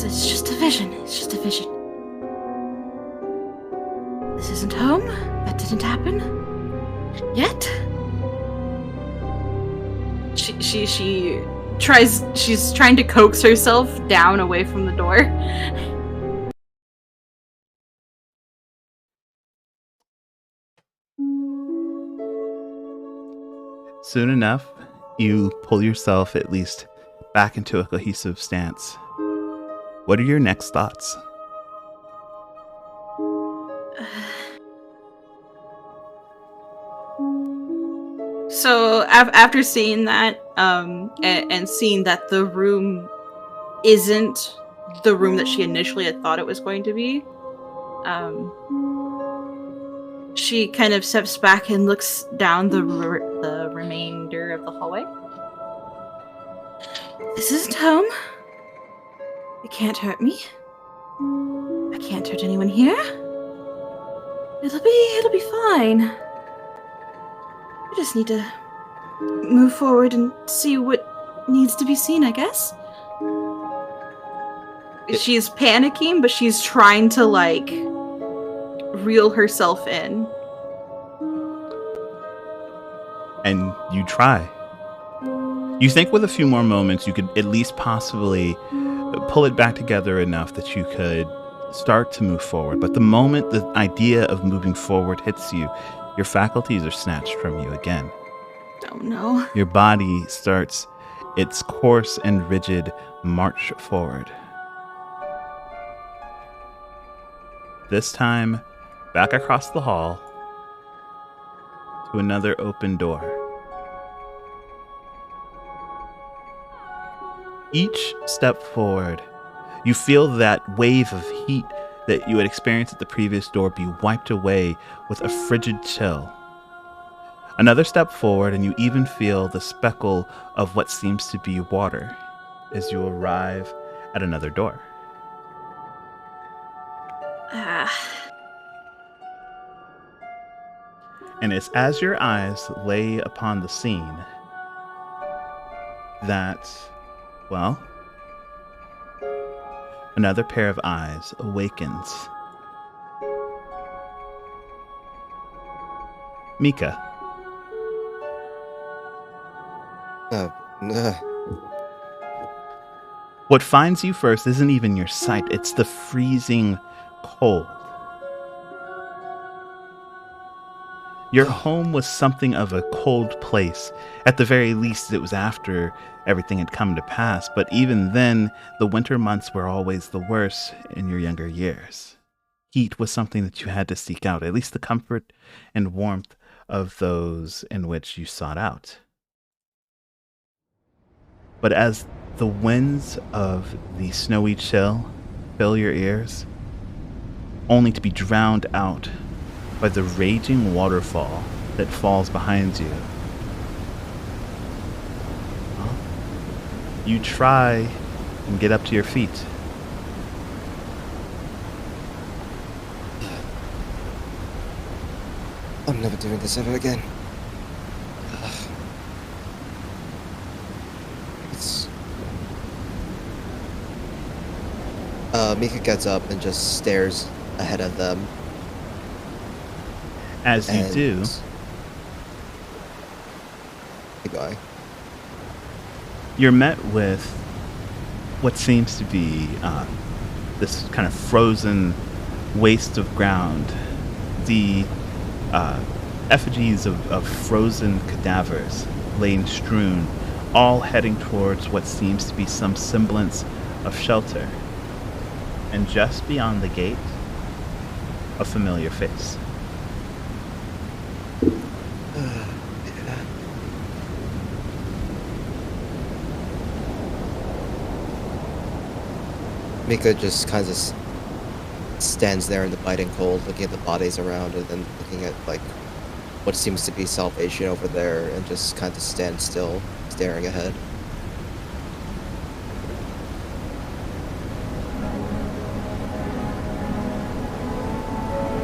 It's just a vision. It's just a vision. This isn't home. That didn't happen. Yet. She's trying to coax herself down away from the door. Soon enough, you pull yourself at least back into a cohesive stance. What are your next thoughts? So after seeing that, and seeing that the room isn't the room that she initially had thought it was going to be, she kind of steps back and looks down the remainder of the hallway. This isn't home. It can't hurt me. I can't hurt anyone here. It'll be fine. I just need to move forward and see what needs to be seen, I guess. She's panicking, but she's trying to, like, reel herself in. And you try. You think with a few more moments you could at least possibly pull it back together enough that you could start to move forward. But the moment the idea of moving forward hits you, your faculties are snatched from you again. Oh no. Your body starts its coarse and rigid march forward. This time, back across the hall to another open door. Each step forward, you feel that wave of heat that you had experienced at the previous door be wiped away with a frigid chill. Another step forward, and you even feel the speckle of what seems to be water as you arrive at another door. And it's as your eyes lay upon the scene that, well, another pair of eyes awakens. Mika. What finds you first isn't even your sight, it's the freezing cold. Your home was something of a cold place. At the very least, it was after everything had come to pass, but even then, the winter months were always the worst in your younger years. Heat was something that you had to seek out, at least the comfort and warmth of those in which you sought out. But as the winds of the snowy chill fill your ears, only to be drowned out by the raging waterfall that falls behind you, you try and get up to your feet. I'm never doing this ever again. Mika gets up and just stares ahead of them. As you do, keep going. You're met with what seems to be this kind of frozen waste of ground. The effigies of frozen cadavers laying strewn, all heading towards what seems to be some semblance of shelter. And just beyond the gate, a familiar face. Mika just kind of stands there in the biting cold, looking at the bodies around, and then looking at like what seems to be salvation over there, and just kind of stands still, staring ahead.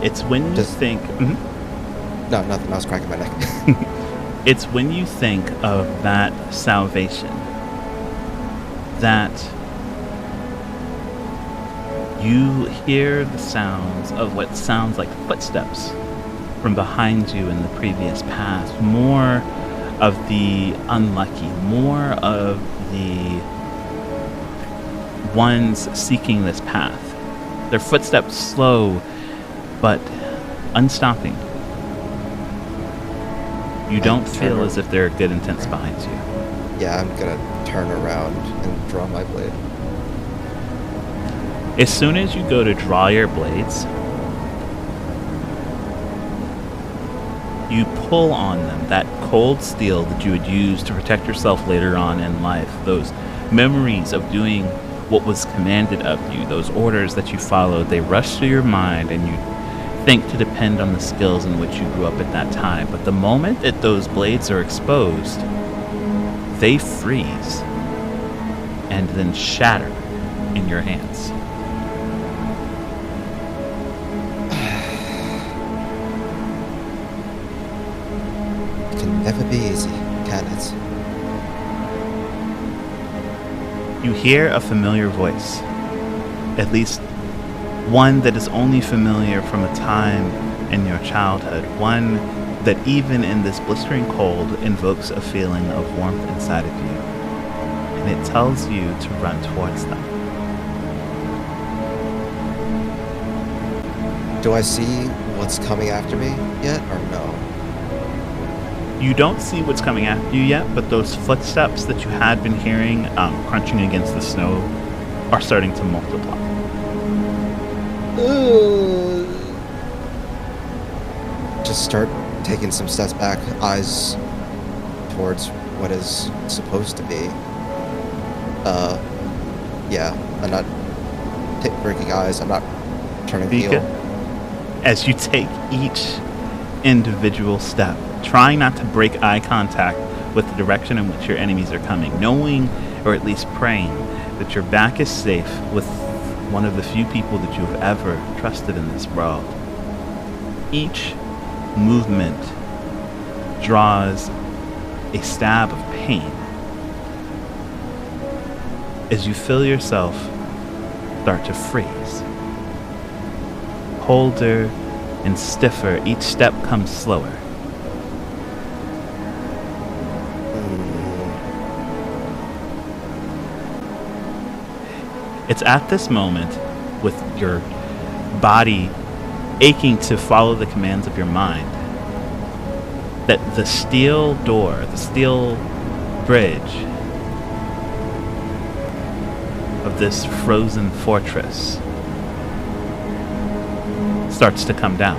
It's when you Just- think. No, nothing. I was cracking my neck. It's when you think of that salvation that you hear the sounds of what sounds like footsteps from behind you in the previous path. More of the unlucky, more of the ones seeking this path. Their footsteps slow, but unstopping. You don't feel as if there are good intents behind you. Yeah, I'm gonna turn around and draw my blade. As soon as you go to draw your blades, you pull on them, that cold steel that you would use to protect yourself later on in life, those memories of doing what was commanded of you, those orders that you followed, they rush through your mind and you think to depend on the skills in which you grew up at that time. But the moment that those blades are exposed, they freeze and then shatter in your hands. It can never be easy, can it? You hear a familiar voice, at least one that is only familiar from a time in your childhood, one that even in this blistering cold invokes a feeling of warmth inside of you, and it tells you to run towards them. Do I see what's coming after me yet, or no? You don't see what's coming after you yet, but those footsteps that you had been hearing crunching against the snow are starting to multiply. Just start taking some steps back, eyes towards what is supposed to be. Yeah, I'm not breaking eyes, I'm not turning Vika, heel. as you take each individual step, trying not to break eye contact with the direction in which your enemies are coming, knowing, or at least praying, that your back is safe with one of the few people that you have ever trusted in this world. Each movement draws a stab of pain as you feel yourself start to freeze. Colder and stiffer, each step comes slower. It's at this moment, with your body aching to follow the commands of your mind, that the steel door, the steel bridge of this frozen fortress starts to come down.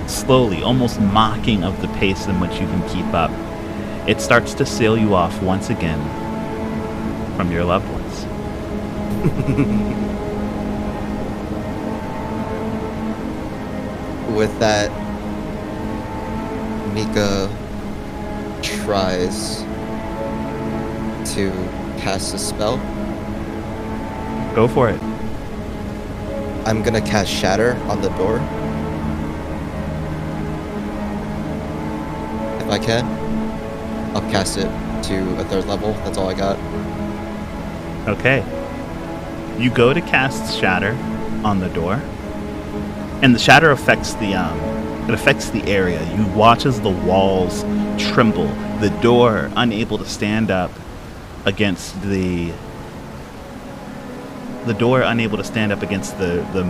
Slowly, almost mocking of the pace in which you can keep up, it starts to seal you off once again from your loved ones. With that, Mika tries to cast a spell. Go for it. I'm gonna cast Shatter on the door. If I can. I'll cast it to a 3rd level. That's all I got. Okay. You go to cast Shatter on the door, and the shatter affects the area. You watch as the walls tremble, the door unable to stand up against the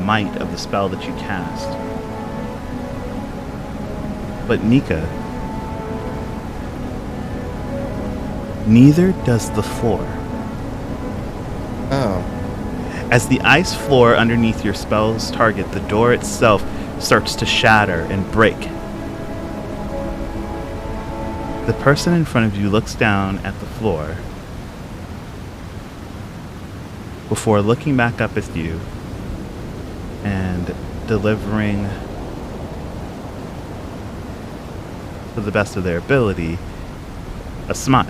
might of the spell that you cast. But Nika, neither does the floor. Oh. As the ice floor underneath your spell's target, the door itself starts to shatter and break. The person in front of you looks down at the floor before looking back up at you and delivering, to the best of their ability, a smile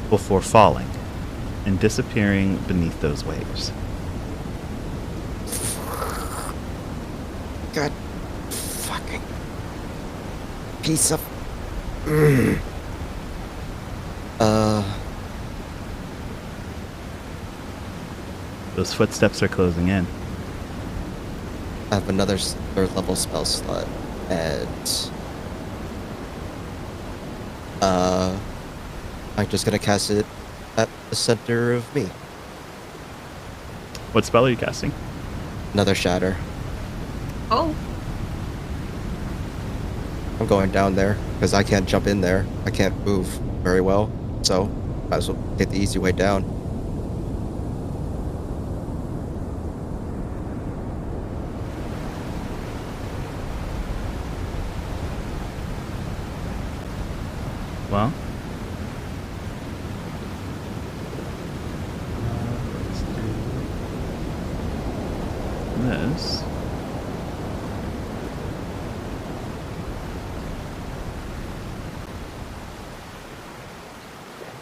before falling. and disappearing beneath those waves. God fucking piece of. Mm. Those footsteps are closing in. I have another third level spell slot, and I'm just gonna cast it at the center of me. What spell are you casting? Another shatter. Oh, I'm going down there because I can't jump in there. I can't move very well, so might as well take the easy way down. Well, let's do this.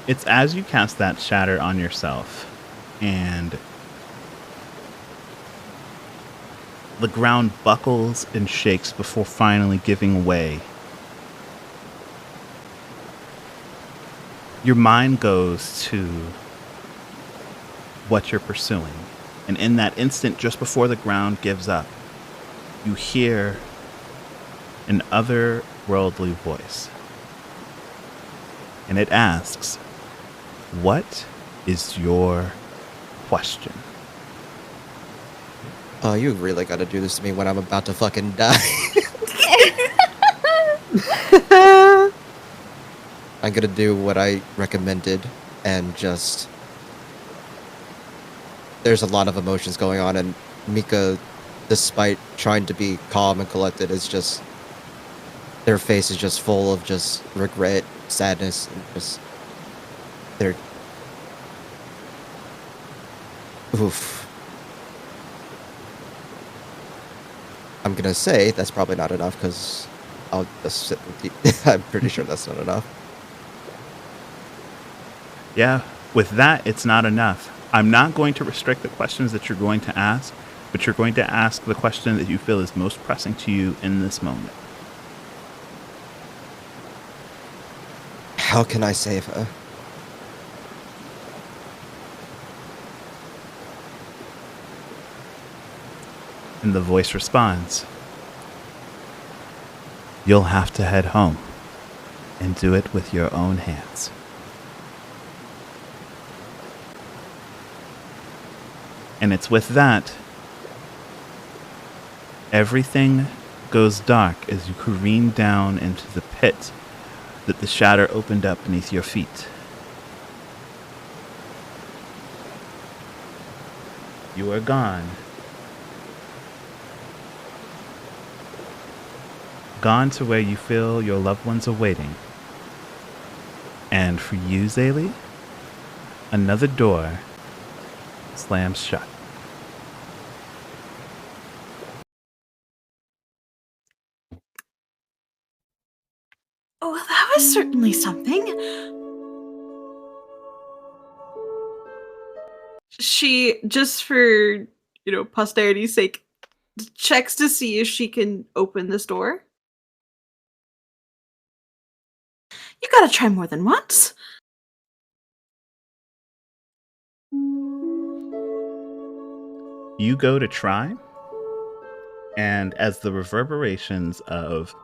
It's as you cast that shatter on yourself, and the ground buckles and shakes before finally giving way. Your mind goes to what you're pursuing. And in that instant, just before the ground gives up, you hear an otherworldly voice. And it asks, "What is your question?" Oh, you really gotta do this to me when I'm about to fucking die. I'm gonna do what I recommended and just... There's a lot of emotions going on, and Mika, despite trying to be calm and collected, is just... Their face is just full of just regret, sadness, and just... They're... Oof. I'm gonna say that's probably not enough, because I'll just sit with you. I'm pretty sure that's not enough. Yeah, with that, it's not enough. I'm not going to restrict the questions that you're going to ask, but you're going to ask the question that you feel is most pressing to you in this moment. How can I save her? And the voice responds, "You'll have to head home and do it with your own hands." And it's with that, everything goes dark as you careen down into the pit that the shatter opened up beneath your feet. You are gone. Gone to where you feel your loved ones are waiting. And for you, Zaylee, another door slams shut. oh, that was certainly something. She, just for, posterity's sake, checks to see if she can open this door. You gotta try more than once. You go to try, and as the reverberations of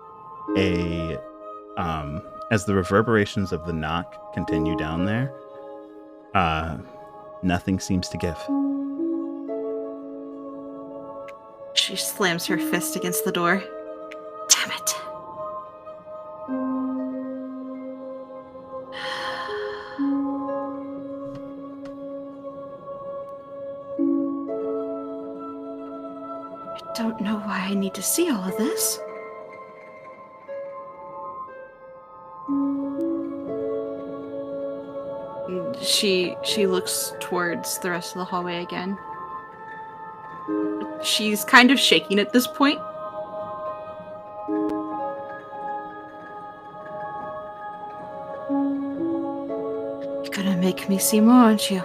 the knock continue down there, nothing seems to give. She slams her fist against the door. Damn it. I don't know why I need to see all of this. She looks towards the rest of the hallway again. She's kind of shaking at this point. You're gonna make me see more, aren't you?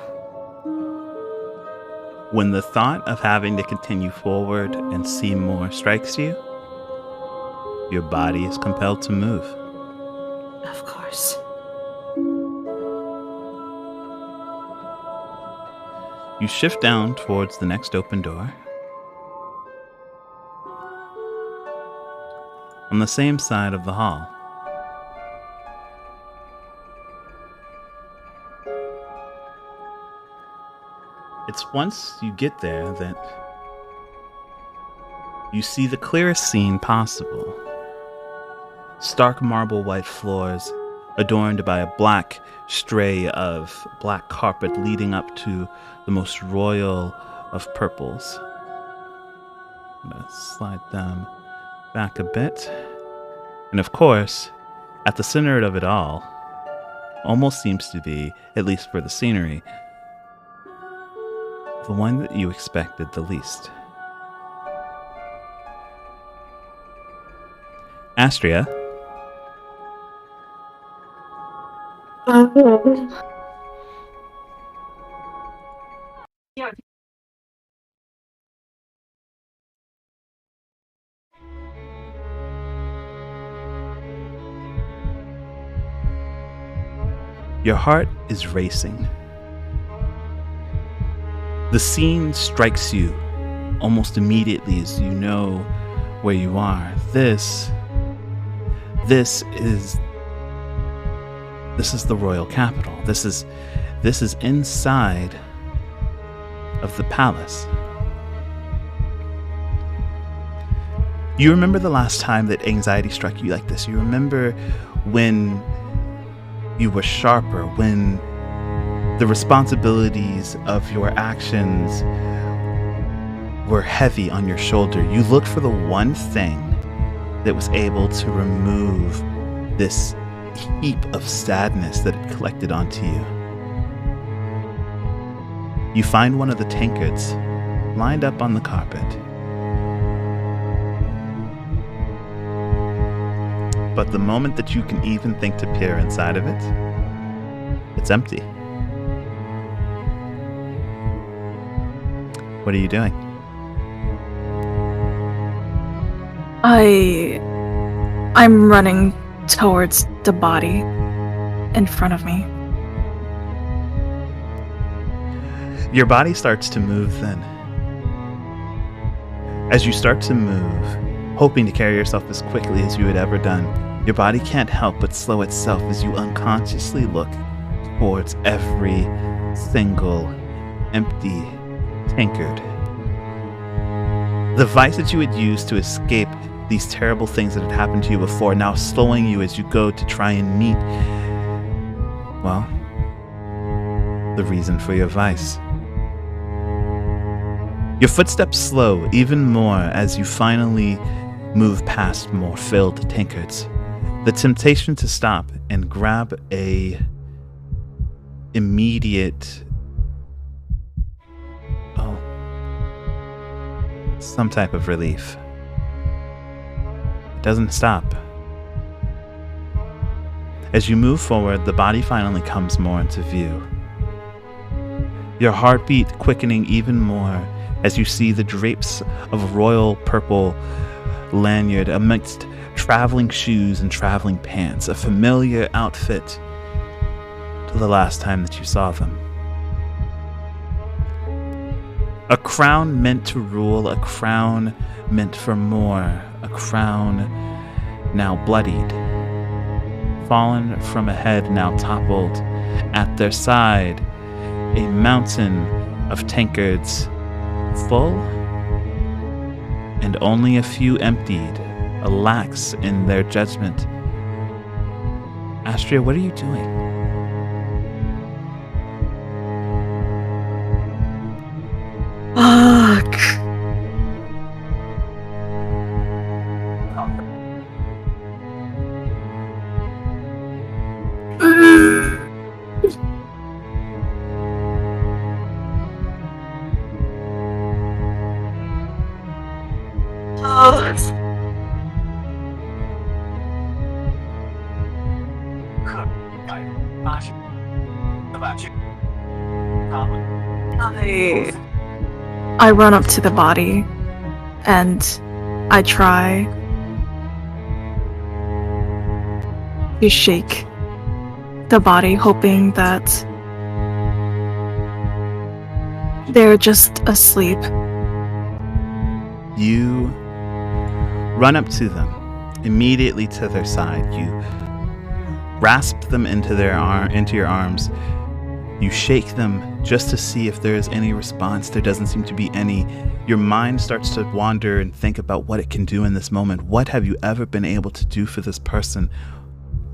When the thought of having to continue forward and see more strikes you, your body is compelled to move. Of course. You shift down towards the next open door. On the same side of the hall. It's once you get there that you see the clearest scene possible. Stark marble white floors adorned by a black stray of black carpet leading up to the most royal of purples. I'm going to slide them back a bit. And of course, at the center of it all, almost seems to be, at least for the scenery, the one that you expected the least. Astria. Your heart is racing. The scene strikes you almost immediately as you know where you are. This is the royal capital. This is inside of the palace. You remember the last time that anxiety struck you like this. You remember when you were sharper, when the responsibilities of your actions were heavy on your shoulder. You looked for the one thing that was able to remove this heap of sadness that had collected onto you. You find one of the tankards lined up on the carpet. But the moment that you can even think to peer inside of it, it's empty. What are you doing? I'm running towards the body in front of me. Your body starts to move then. As you start to move, hoping to carry yourself as quickly as you had ever done, your body can't help but slow itself as you unconsciously look towards every single empty tankard. The vice that you had used to escape these terrible things that had happened to you before, now slowing you as you go to try and meet, well, the reason for your vice. Your footsteps slow even more as you finally move past more filled tankards. The temptation to stop and grab a immediate, some type of relief. It doesn't stop. As you move forward, the body finally comes more into view. Your heartbeat quickening even more as you see the drapes of a royal purple lanyard amidst traveling shoes and traveling pants, a familiar outfit to the last time that you saw them. A crown meant to rule, a crown meant for more, a crown now bloodied, fallen from a head now toppled. At their side, a mountain of tankards, full and only a few emptied, lax in their judgment. Astria, what are you doing? Fuck. I run up to the body and I try to shake the body, hoping that they're just asleep. You run up to them, immediately to their side. You grasp them into your arms. You shake them just to see if there is any response. There doesn't seem to be any. Your mind starts to wander and think about what it can do in this moment. What have you ever been able to do for this person?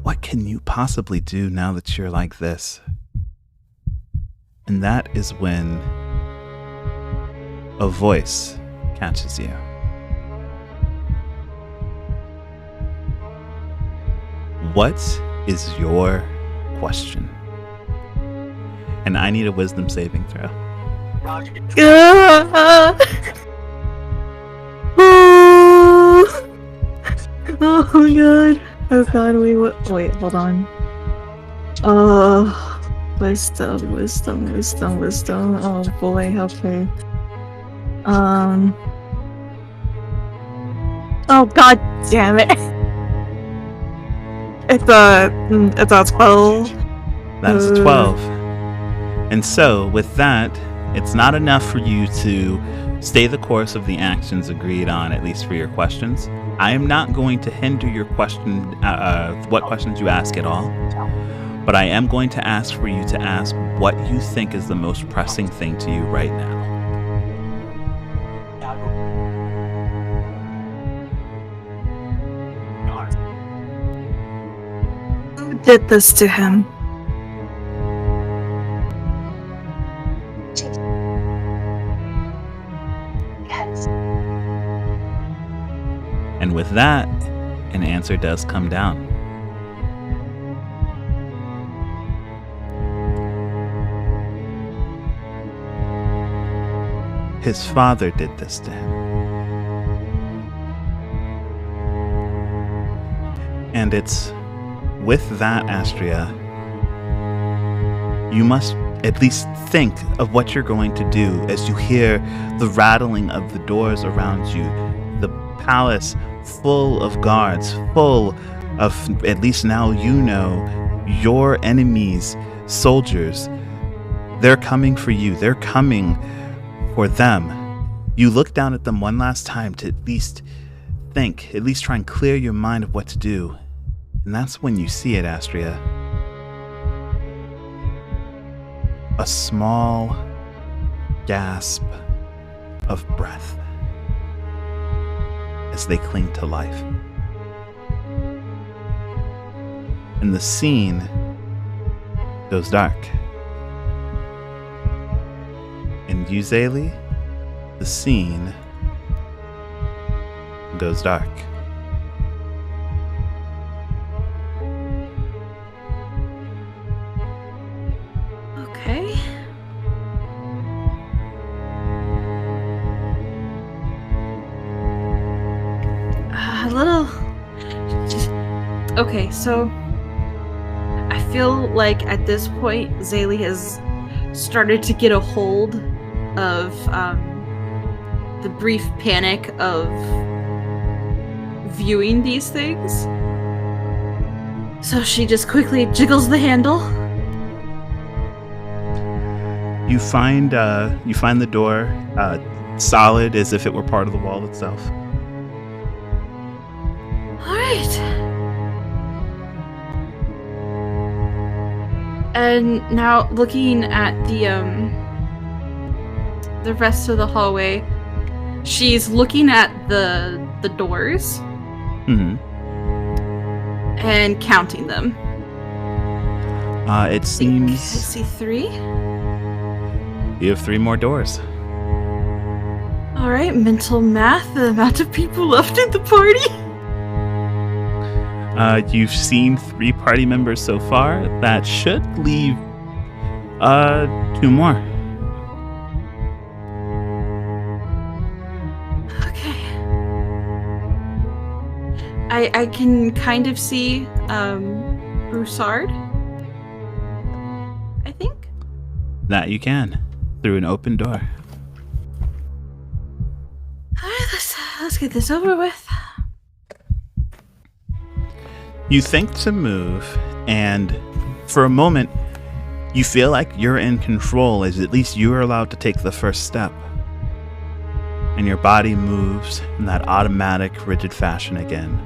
What can you possibly do now that you're like this? And that is when a voice catches you. What is your question? And I need a wisdom saving throw. Oh my god. Oh god, wait, hold on. Wisdom. Oh boy, okay. Oh god damn it. It's a 12. That's 12. And so, with that, it's not enough for you to stay the course of the actions agreed on, at least for your questions. I am not going to hinder your question, what questions you ask at all, but I am going to ask for you to ask what you think is the most pressing thing to you right now. Who did this to him? And with that, an answer does come down. His father did this to him. And it's with that, Astria, you must at least think of what you're going to do as you hear the rattling of the doors around you, the palace full of guards, full of, at least now you know, your enemies, soldiers. They're coming for you. They're coming for them. You look down at them one last time to at least think, at least try and clear your mind of what to do. And that's when you see it, Astria. A small gasp of breath as they cling to life. And the scene goes dark. And you, Zaylee, the scene goes dark. Okay. A little. Okay, so I feel like at this point, Zaylee has started to get a hold of the brief panic of viewing these things. So she just quickly jiggles the handle. You find the door solid as if it were part of the wall itself. All right. And now looking at the rest of the hallway, she's looking at the doors and counting them. It seems I see 3. you have 3 more doors. All right, mental math, the amount of people left in the party. You've seen 3 party members so far. That should leave 2 more. Okay. I can kind of see Broussard, I think. That you can, through an open door. let's get this over with. You think to move, and for a moment, you feel like you're in control, as at least you are allowed to take the first step. And your body moves in that automatic, rigid fashion again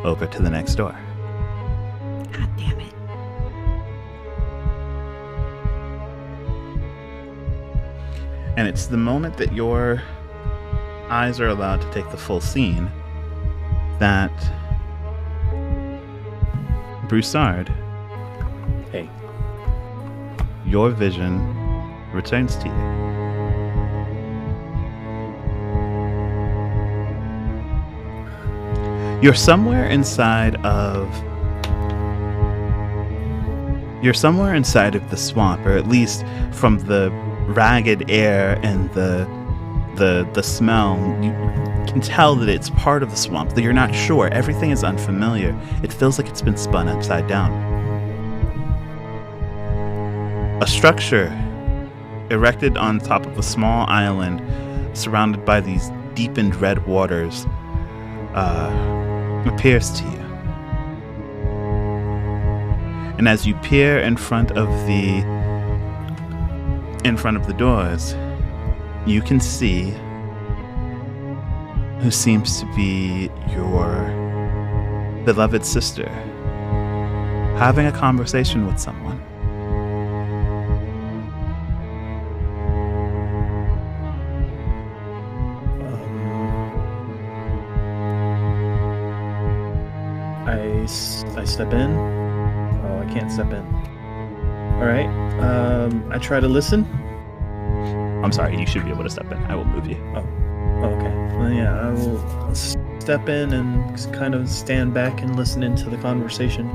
over to the next door. God damn it. And it's the moment that your eyes are allowed to take the full scene that Broussard, Hey. your vision returns to you. You're somewhere inside of the swamp, or at least from the ragged air and the smell, you can tell that it's part of the swamp, that you're not sure. Everything is unfamiliar. It feels like it's been spun upside down. A structure erected on top of a small island surrounded by these deepened red waters appears to you. And as you peer in front of the doors, you can see who seems to be your beloved sister having a conversation with someone. I step in. Oh, I can't step in. All right. I try to listen. I'm sorry, you should be able to step in. I will move you. Okay. Well, yeah, I will step in and kind of stand back and listen into the conversation.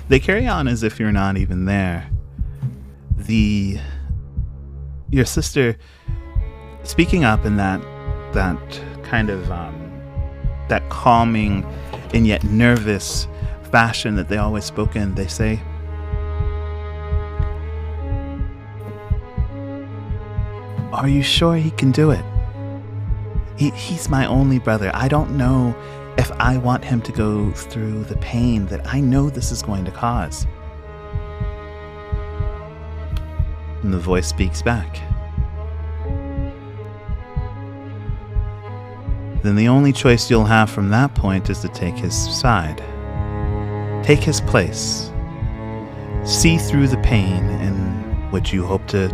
They carry on as if you're not even there. Your sister speaking up in that kind of that calming and yet nervous fashion that they always spoke in. They say, "Are you sure he can do it? He's my only brother. I don't know if I want him to go through the pain that I know this is going to cause." And the voice speaks back. Then the only choice you'll have from that point is to take his side. Take his place. See through the pain in which you hope to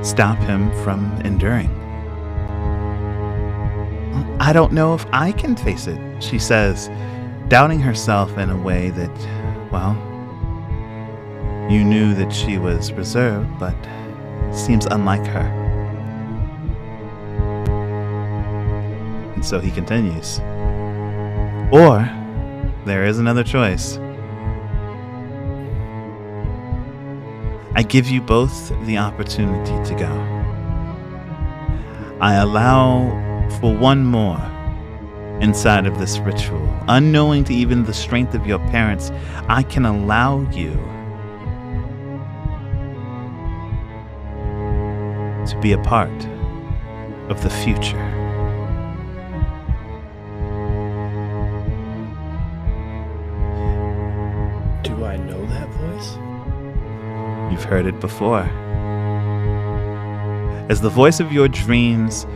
stop him from enduring. "I don't know if I can face it," she says, doubting herself in a way that, well, you knew that she was reserved, but seems unlike her. And so he continues. Or, there is another choice. I give you both the opportunity to go. I allow for one more inside of this ritual. Unknowing to even the strength of your parents, I can allow you to be a part of the future. Do I know that voice? You've heard it before. As the voice of your dreams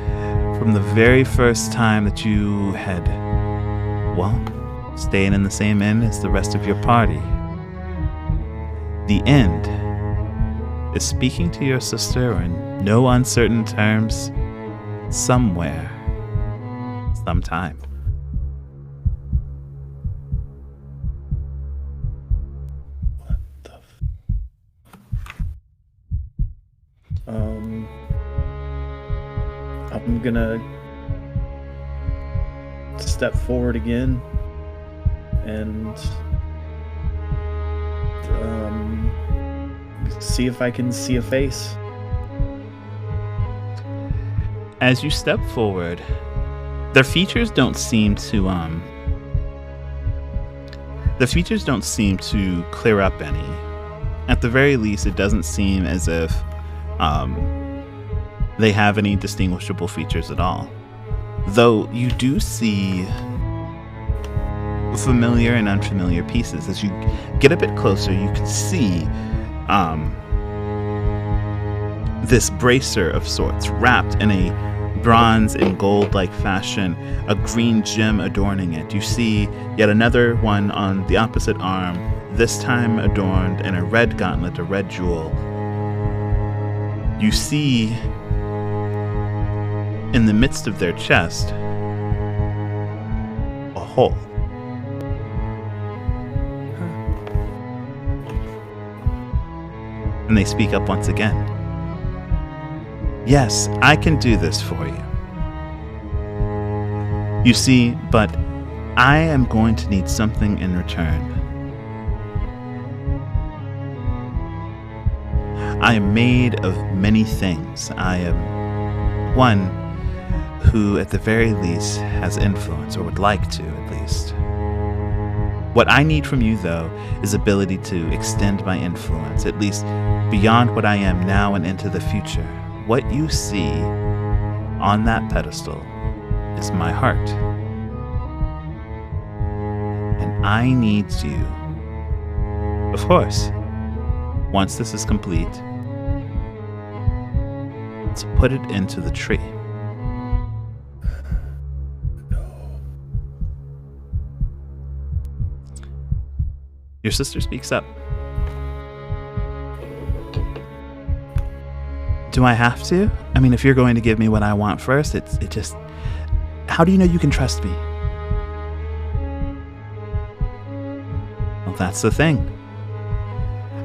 from the very first time that you had, well, staying in the same inn as the rest of your party. The end is speaking to your sister in no uncertain terms, somewhere, sometime. What the I'm gonna step forward again and see if I can see a face. As you step forward, their features don't seem to clear up any. At the very least, it doesn't seem as if they have any distinguishable features at all. Though you do see familiar and unfamiliar pieces. As you get a bit closer, you can see this bracer of sorts wrapped in a bronze and gold-like fashion, a green gem adorning it. You see yet another one on the opposite arm, this time adorned in a red gauntlet, a red jewel. You see in the midst of their chest a hole. And they speak up once again. Yes, I can do this for you. You see, but I am going to need something in return. I am made of many things. I am one who, at the very least, has influence, or would like to, at least. What I need from you, though, is ability to extend my influence, at least beyond what I am now and into the future. What you see on that pedestal is my heart. And I need you, of course, once this is complete, to put it into the tree. Your sister speaks up. Do I have to? I mean, if you're going to give me what I want first, it just... How do you know you can trust me? Well, that's the thing.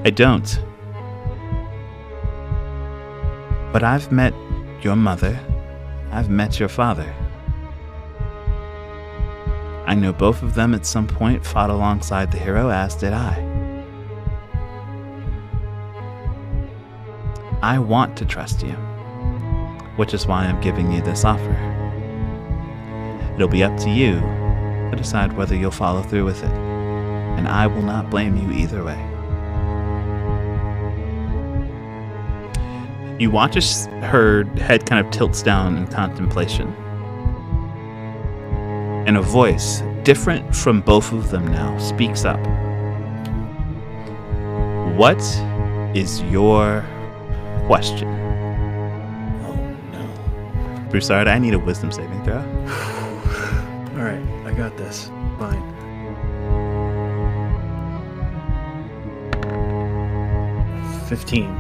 I don't. But I've met your mother. I've met your father. I know both of them at some point fought alongside the hero, as did I. I want to trust you, which is why I'm giving you this offer. It'll be up to you to decide whether you'll follow through with it, and I will not blame you either way. You watch as her head kind of tilts down in contemplation. And a voice, different from both of them now, speaks up. What is your question? Oh no. Broussard, I need a wisdom saving throw. Alright, I got this. Fine. 15.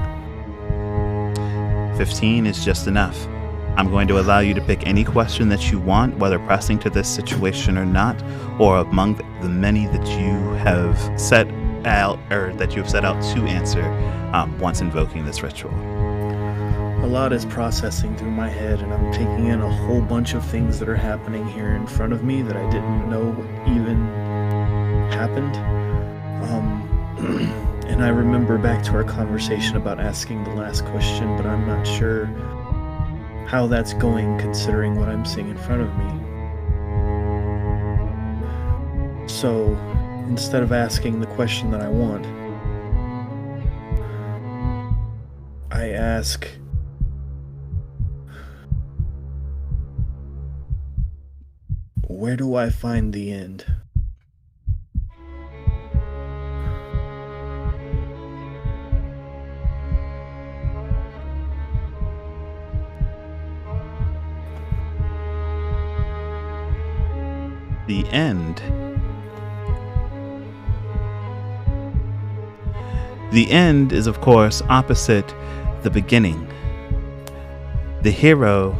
15 is just enough. I'm going to allow you to pick any question that you want, whether pressing to this situation or not, or among the many that you have set out, or that you have set out to answer once invoking this ritual. A lot is processing through my head, and I'm taking in a whole bunch of things that are happening here in front of me that I didn't know even happened. And I remember back to our conversation about asking the last question, but I'm not sure how that's going considering what I'm seeing in front of me. So, instead of asking the question that I want, I ask, where do I find the end? The end. The end is, of course, opposite the beginning. The hero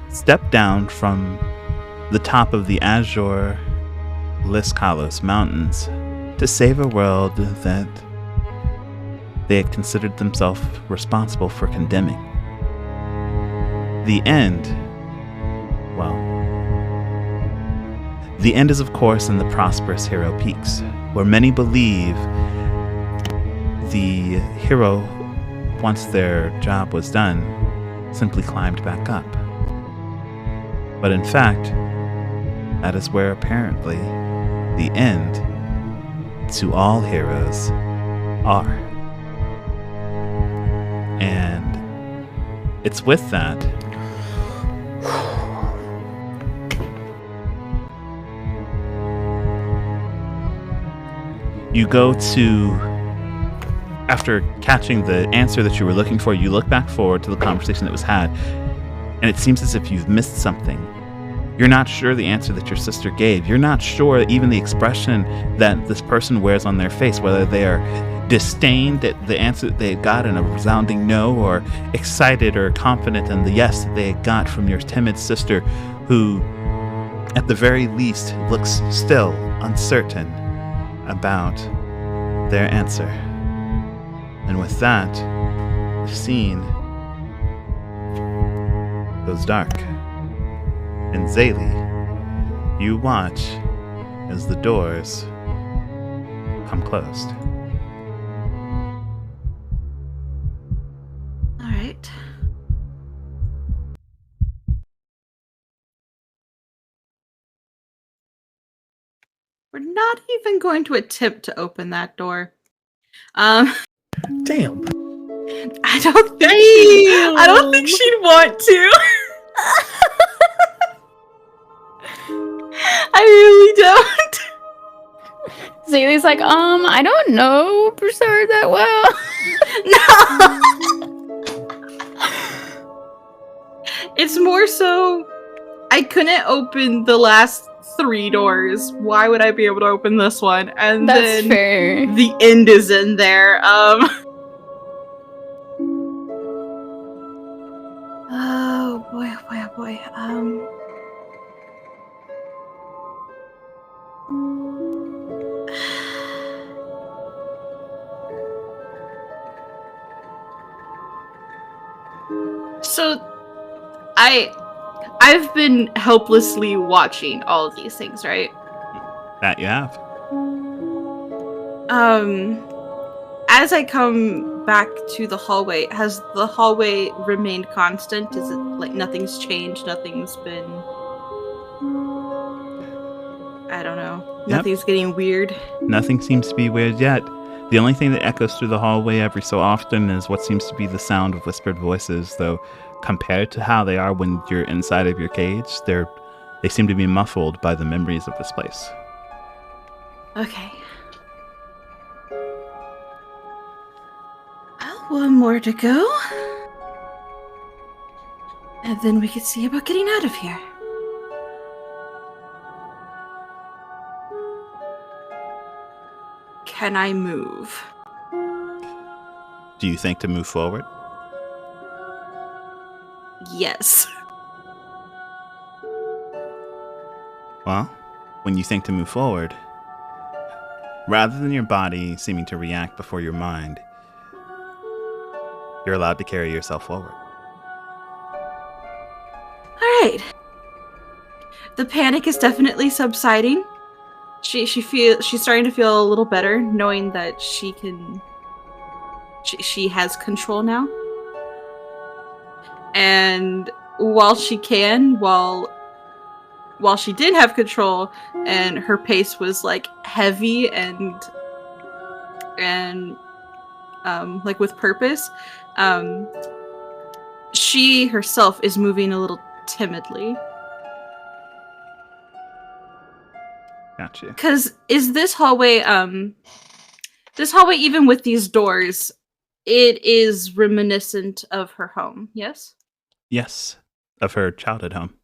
stepped down from the top of the Azure Liskalos Mountains to save a world that they had considered themselves responsible for condemning. The end, well, the end is, of course, in the prosperous Hero Peaks, where many believe the hero, once their job was done, simply climbed back up. But in fact, that is where apparently the end to all heroes are. And it's with that you go to, after catching the answer that you were looking for, you look back forward to the conversation that was had, and it seems as if you've missed something. You're not sure the answer that your sister gave. You're not sure even the expression that this person wears on their face, whether they are disdained at the answer that they got in a resounding no, or excited or confident in the yes that they got from your timid sister, who, at the very least, looks still uncertain about their answer. And with that, the scene goes dark. And Zaylee, you watch as the doors come closed. All right. We're not even going to attempt to open that door. Damn. I don't think she'd want to. I really don't. Zaylee's like, I don't know Broussard that well. No. It's more so I couldn't open the last 3 doors. Why would I be able to open this one? And That's then fair. the end is in there. Oh boy, oh boy, oh boy. So I've been helplessly watching all of these things, right? That you have. As I come back to the hallway, has the hallway remained constant? Is it like nothing's changed? Nothing's been, I don't know. Yep. Nothing's getting weird. Nothing seems to be weird yet. The only thing that echoes through the hallway every so often is what seems to be the sound of whispered voices, though compared to how they are when you're inside of your cage, they seem to be muffled by the memories of this place. Okay. Well, one more to go. And then we can see about getting out of here. Can I move? Do you think to move forward? Yes. Well, when you think to move forward, rather than your body seeming to react before your mind, you're allowed to carry yourself forward. All right. The panic is definitely subsiding. She's starting to feel a little better, knowing that she has control now. And while she did have control, and her pace was like heavy and like with purpose, she herself is moving a little timidly. Gotcha. Because is this hallway even with these doors, it is reminiscent of her home, yes? Yes, of her childhood home.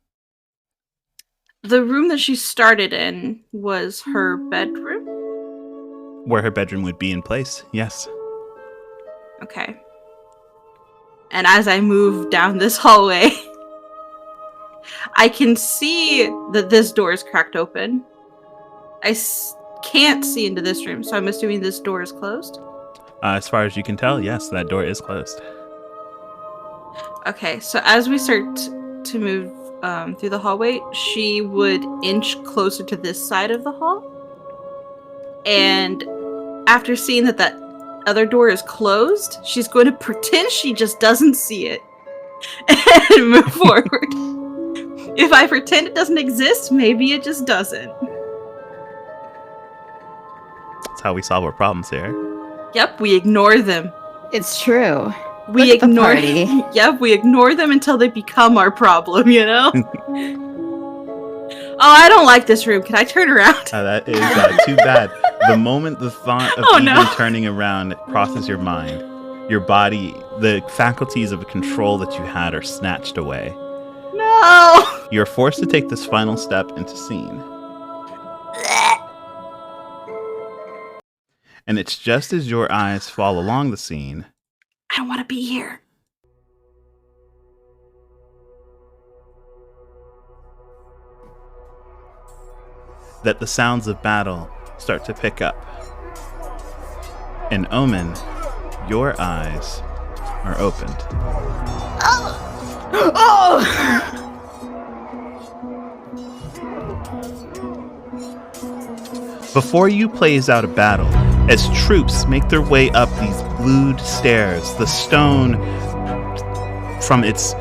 The room that she started in was her bedroom? Where her bedroom would be in place, yes. Okay. And as I move down this hallway, I can see that this door is cracked open. I can't see into this room, so I'm assuming this door is closed? As far as you can tell, yes, that door is closed. Okay, so as we start to move through the hallway, she would inch closer to this side of the hall. And after seeing that other door is closed, she's going to pretend she just doesn't see it and move forward. If I pretend it doesn't exist, maybe it just doesn't. That's how we solve our problems here. Yep, we ignore them. It's true. we Look at the ignore party. Yep, we ignore them until they become our problem, you know? Oh, I don't like this room. Can I turn around? That is too bad. The moment the thought of even turning around crosses your mind, your body, the faculties of control that you had are snatched away. No! You're forced to take this final step into scene. And it's just as your eyes fall along the scene. I don't want to be here. That the sounds of battle start to pick up. And Omen, your eyes are opened. Before you plays out a battle, as troops make their way up these blued stairs, the stone from its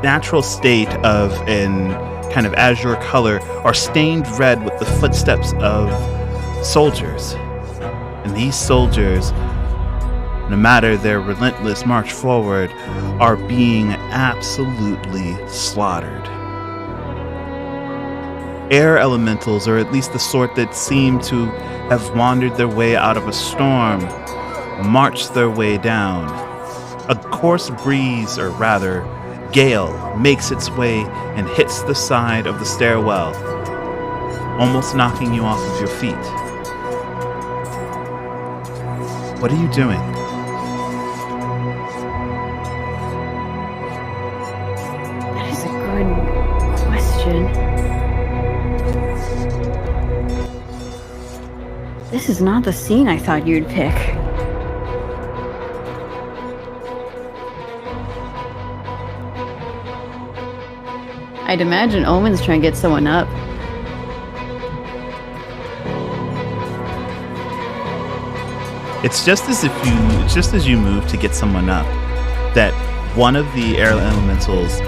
natural state of an kind of azure color are stained red with the footsteps of soldiers. And these soldiers, no matter their relentless march forward, are being absolutely slaughtered. Air elementals, or at least the sort that seem to have wandered their way out of a storm, march their way down. A coarse breeze, or rather, gale, makes its way and hits the side of the stairwell, almost knocking you off of your feet. What are you doing? That is a good question. This is not the scene I thought you'd pick. I'd imagine Omen's trying to get someone up. It's just as you move to get someone up, that one of the air elementals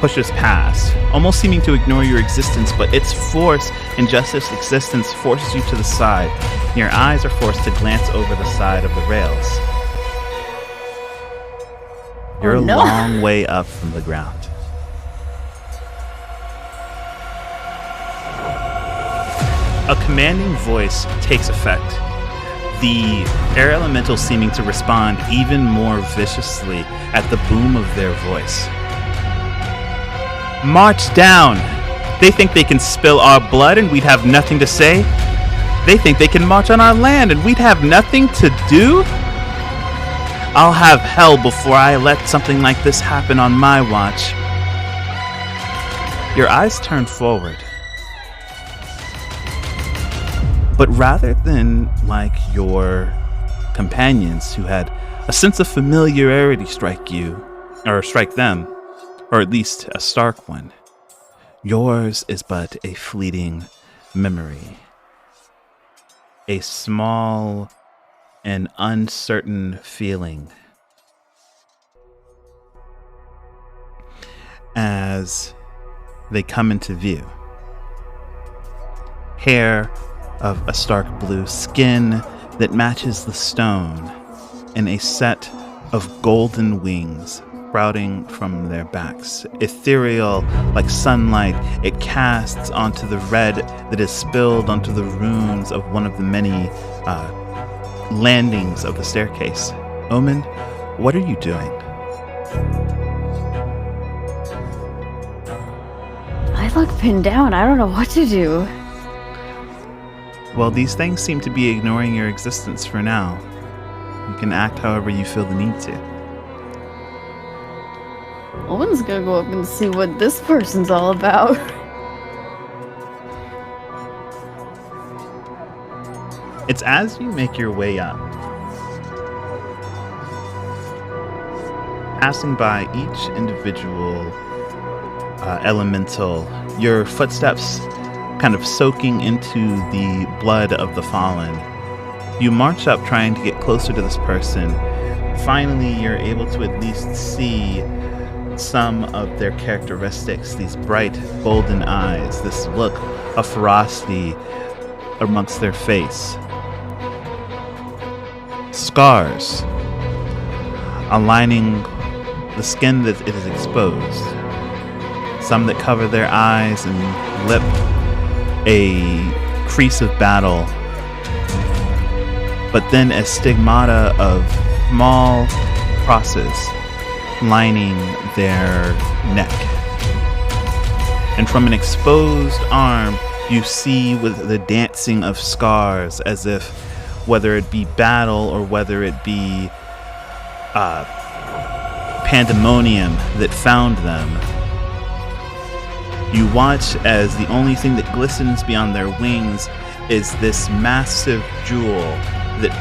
pushes past, almost seeming to ignore your existence, but its force and just its existence forces you to the side. Your eyes are forced to glance over the side of the rails. You're Oh, no. a long way up from the ground. A commanding voice takes effect. The air elemental seeming to respond even more viciously at the boom of their voice. March down! They think they can spill our blood and we'd have nothing to say? They think they can march on our land and we'd have nothing to do? I'll have hell before I let something like this happen on my watch. Your eyes turn forward. But rather than like your companions who had a sense of familiarity strike them, or at least a stark one, yours is but a fleeting memory. A small and uncertain feeling as they come into view. Hair of a stark blue, skin that matches the stone, and a set of golden wings sprouting from their backs. Ethereal like sunlight, it casts onto the red that is spilled onto the runes of one of the many landings of the staircase. Omen, what are you doing? I look pinned down. I don't know what to do. Well, these things seem to be ignoring your existence for now. You can act however you feel the need to. Owen's gonna go up and see what this person's all about. It's as you make your way up, passing by each individual elemental, your footsteps kind of soaking into the blood of the fallen. You march up trying to get closer to this person. Finally, you're able to at least see some of their characteristics, these bright golden eyes, this look of ferocity amongst their face. Scars aligning the skin that it is exposed. Some that cover their eyes and lip, a crease of battle, but then a stigmata of small crosses lining their neck. And from an exposed arm, you see with the dancing of scars, as if whether it be battle or whether it be pandemonium that found them. You watch as the only thing that glistens beyond their wings is this massive jewel that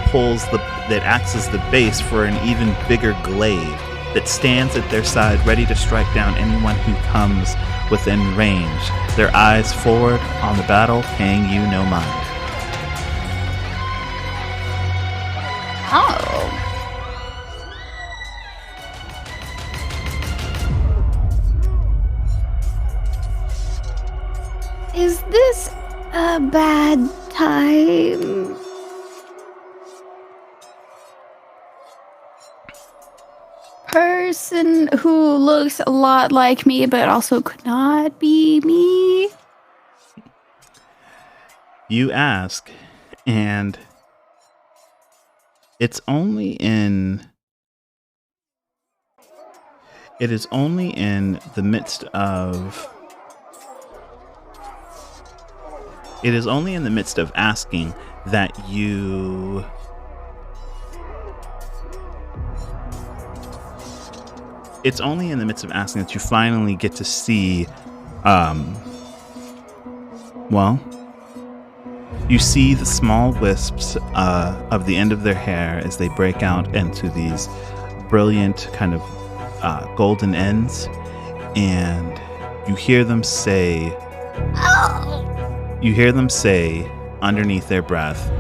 acts as the base for an even bigger glaive that stands at their side, ready to strike down anyone who comes within range, their eyes forward on the battle, paying you no mind. Oh. Is this a bad time? Person who looks a lot like me but also could not be me? You ask, and it is only in the midst of asking that you finally get to see you see the small wisps of the end of their hair as they break out into these brilliant kind of golden ends, and you hear them say underneath their breath,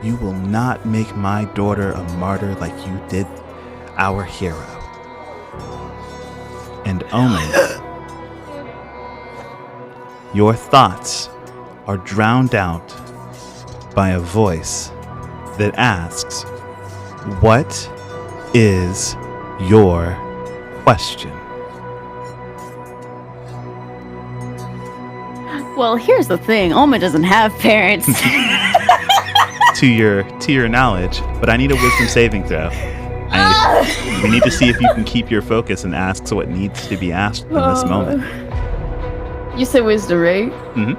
"You will not make my daughter a martyr like you did our hero." And Omen, your thoughts are drowned out by a voice that asks, "What is your question?" Well, here's the thing. Oma doesn't have parents. To your knowledge, but I need a wisdom saving throw. We need to see if you can keep your focus and ask what needs to be asked in this moment. You said wisdom, right? Mm-hmm.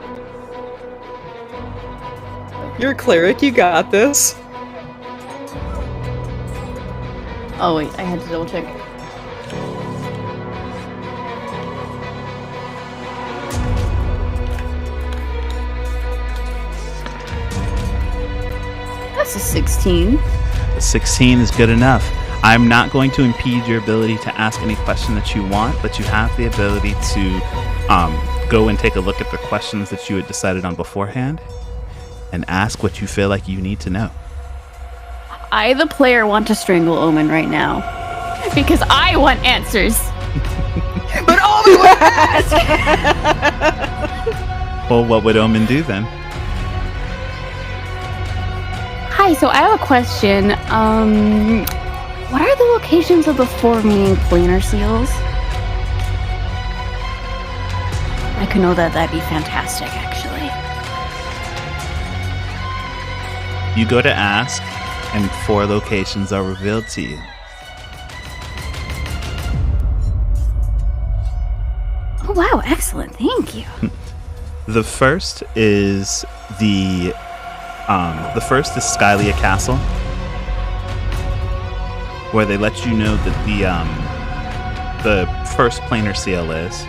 You're a cleric, you got this. Oh wait, I had to double check. That's a 16. A 16 is good enough. I'm not going to impede your ability to ask any question that you want, but you have the ability to go and take a look at the questions that you had decided on beforehand and ask what you feel like you need to know. I, the player, want to strangle Omen right now because I want answers. But Omen would ask! Well, what would Omen do then? Hi, so I have a question. What are the locations of the 4 remaining planar seals? I could know that. That'd be fantastic, actually. You go to ask, and 4 locations are revealed to you. Oh, wow, excellent. Thank you. The first is Skylia Castle, where they let you know that the first planar seal is.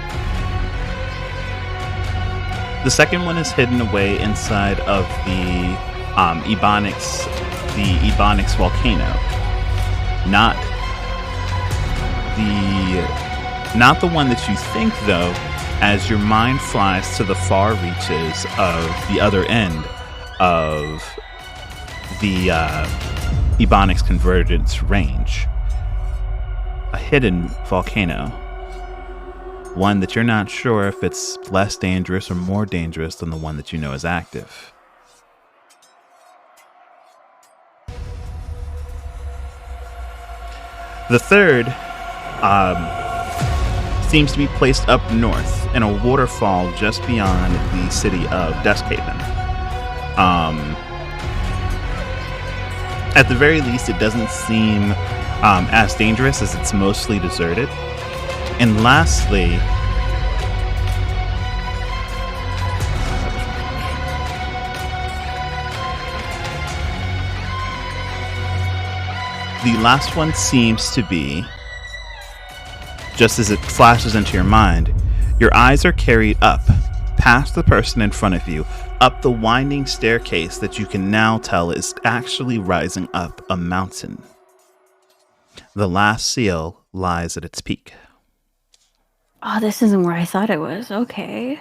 The second one is hidden away inside of the Ebonyx volcano. Not the one that you think, though, as your mind flies to the far reaches of the other end of the Ebonyx Convergence range. A hidden volcano. One that you're not sure if it's less dangerous or more dangerous than the one that you know is active. The third seems to be placed up north in a waterfall just beyond the city of Duskhaven. At the very least, it doesn't seem as dangerous as it's mostly deserted. And lastly, the last one seems to be, just as it flashes into your mind, your eyes are carried up, past the person in front of you, up the winding staircase that you can now tell is actually rising up a mountain. The last seal lies at its peak. Oh, this isn't where I thought it was. Okay.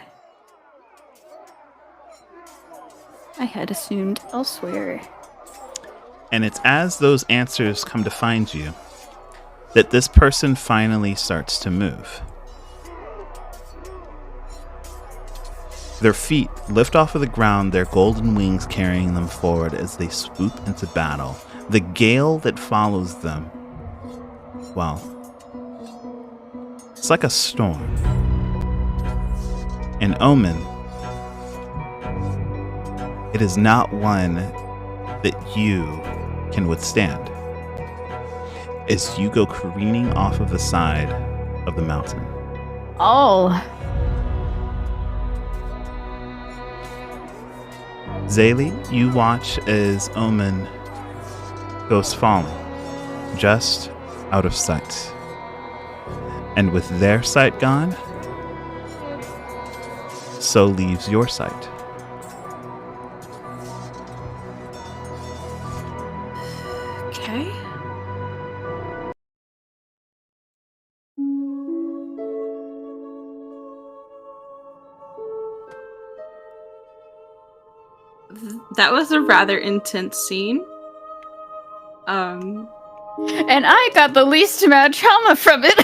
I had assumed elsewhere. And it's as those answers come to find you that this person finally starts to move. Their feet lift off of the ground, their golden wings carrying them forward as they swoop into battle. The gale that follows them, well, it's like a storm. An omen. It is not one that you can withstand as you go careening off of the side of the mountain. Oh. Zaylee, you watch as Omen goes falling, just out of sight. And with their sight gone, so leaves your sight. Okay. That was a rather intense scene. And I got the least amount of trauma from it.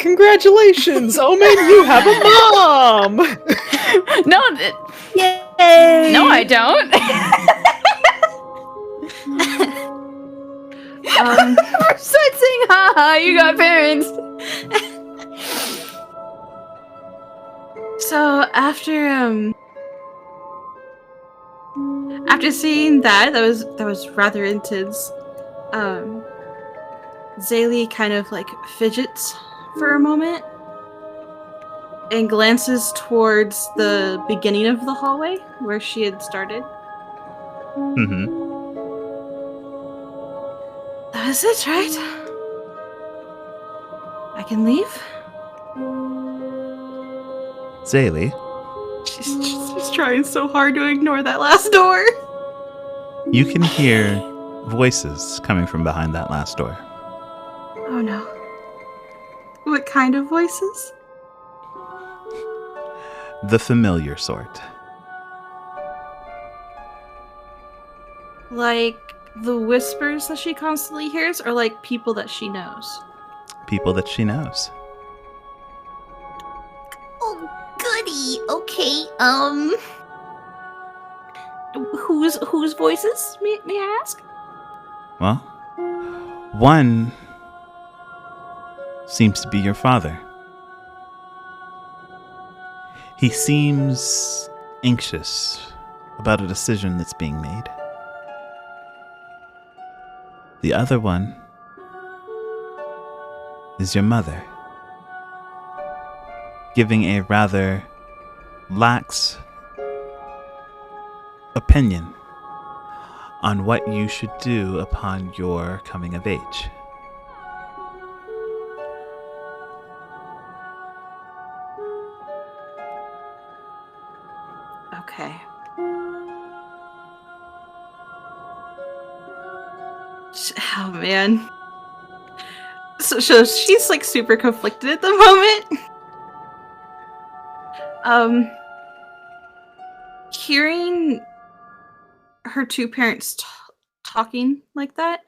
Congratulations, Omen, you have a mom! No, Yay! no, I don't. Besides saying, haha, you got parents. So after seeing that was rather intense. Zaylee kind of like fidgets for a moment and glances towards the beginning of the hallway where she had started. Mm-hmm. That was it, right? I can leave? Zaylee, She's trying so hard to ignore that last door. you can hear voices coming from behind that last door. Oh no. What kind of voices? The familiar sort. Like the whispers that she constantly hears, or like people that she knows? People that she knows. Oh, goody. Okay. Whose voices? May I ask? Well, one seems to be your father. He seems anxious about a decision that's being made. The other one is your mother, giving a rather lax opinion on what you should do upon your coming of age. Okay. Oh man. So she's like super conflicted at the moment. Hearing her two parents talking like that,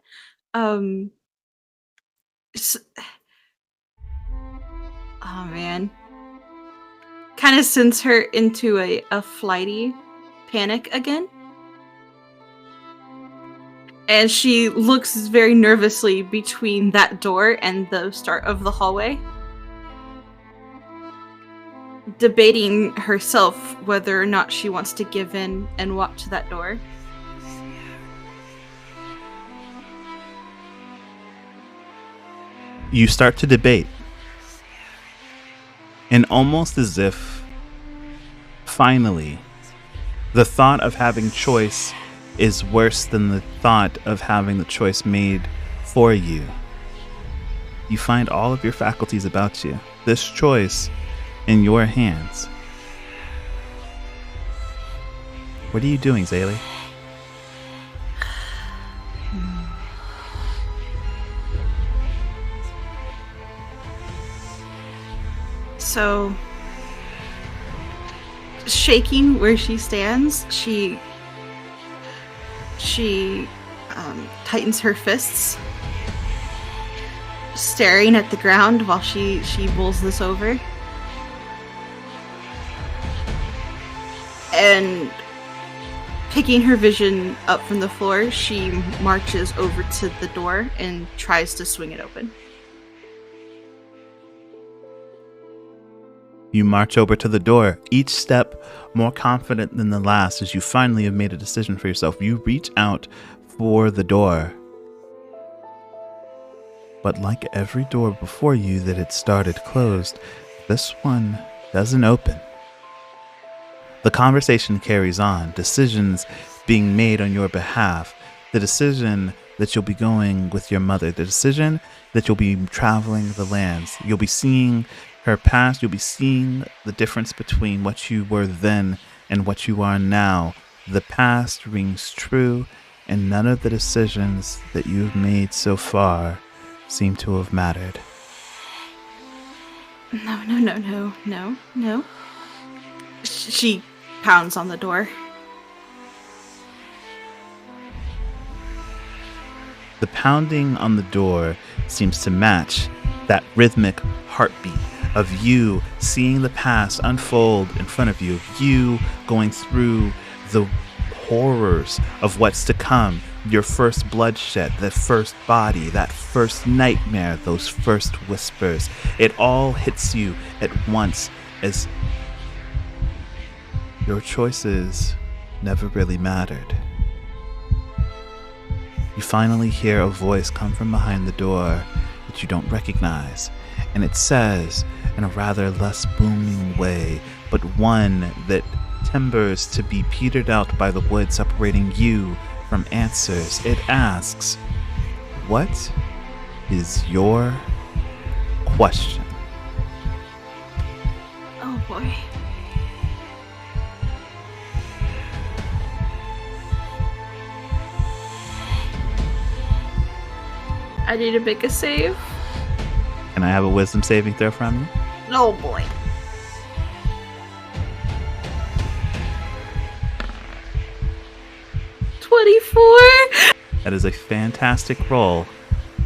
s- oh man, kind of sends her into a flighty panic again. And she looks very nervously between that door and the start of the hallway, debating herself whether or not she wants to give in and walk to that door. You start to debate. And almost as if, finally, the thought of having choice is worse than the thought of having the choice made for you. You find all of your faculties about you. This choice in your hands. What are you doing, Zaylee? So, shaking where she stands, she tightens her fists, staring at the ground while she mulls this over. And picking her vision up from the floor, she marches over to the door and tries to swing it open. You march over to the door, each step more confident than the last as you finally have made a decision for yourself. You reach out for the door. But like every door before you that had started closed, this one doesn't open. The conversation carries on, decisions being made on your behalf, the decision that you'll be going with your mother, the decision that you'll be traveling the lands. You'll be seeing her past, you'll be seeing the difference between what you were then and what you are now. The past rings true, and none of the decisions that you've made so far seem to have mattered. No. She pounds on the door. The pounding on the door seems to match that rhythmic heartbeat of you seeing the past unfold in front of you, of you going through the horrors of what's to come, your first bloodshed, the first body, that first nightmare, those first whispers. It all hits you at once as your choices never really mattered. You finally hear a voice come from behind the door that you don't recognize, and it says in a rather less booming way, but one that timbers to be petered out by the wood separating you from answers. It asks, "What is your question?" Oh boy. I need to make a save. Can I have a wisdom saving throw from you? Oh boy. That is a fantastic roll.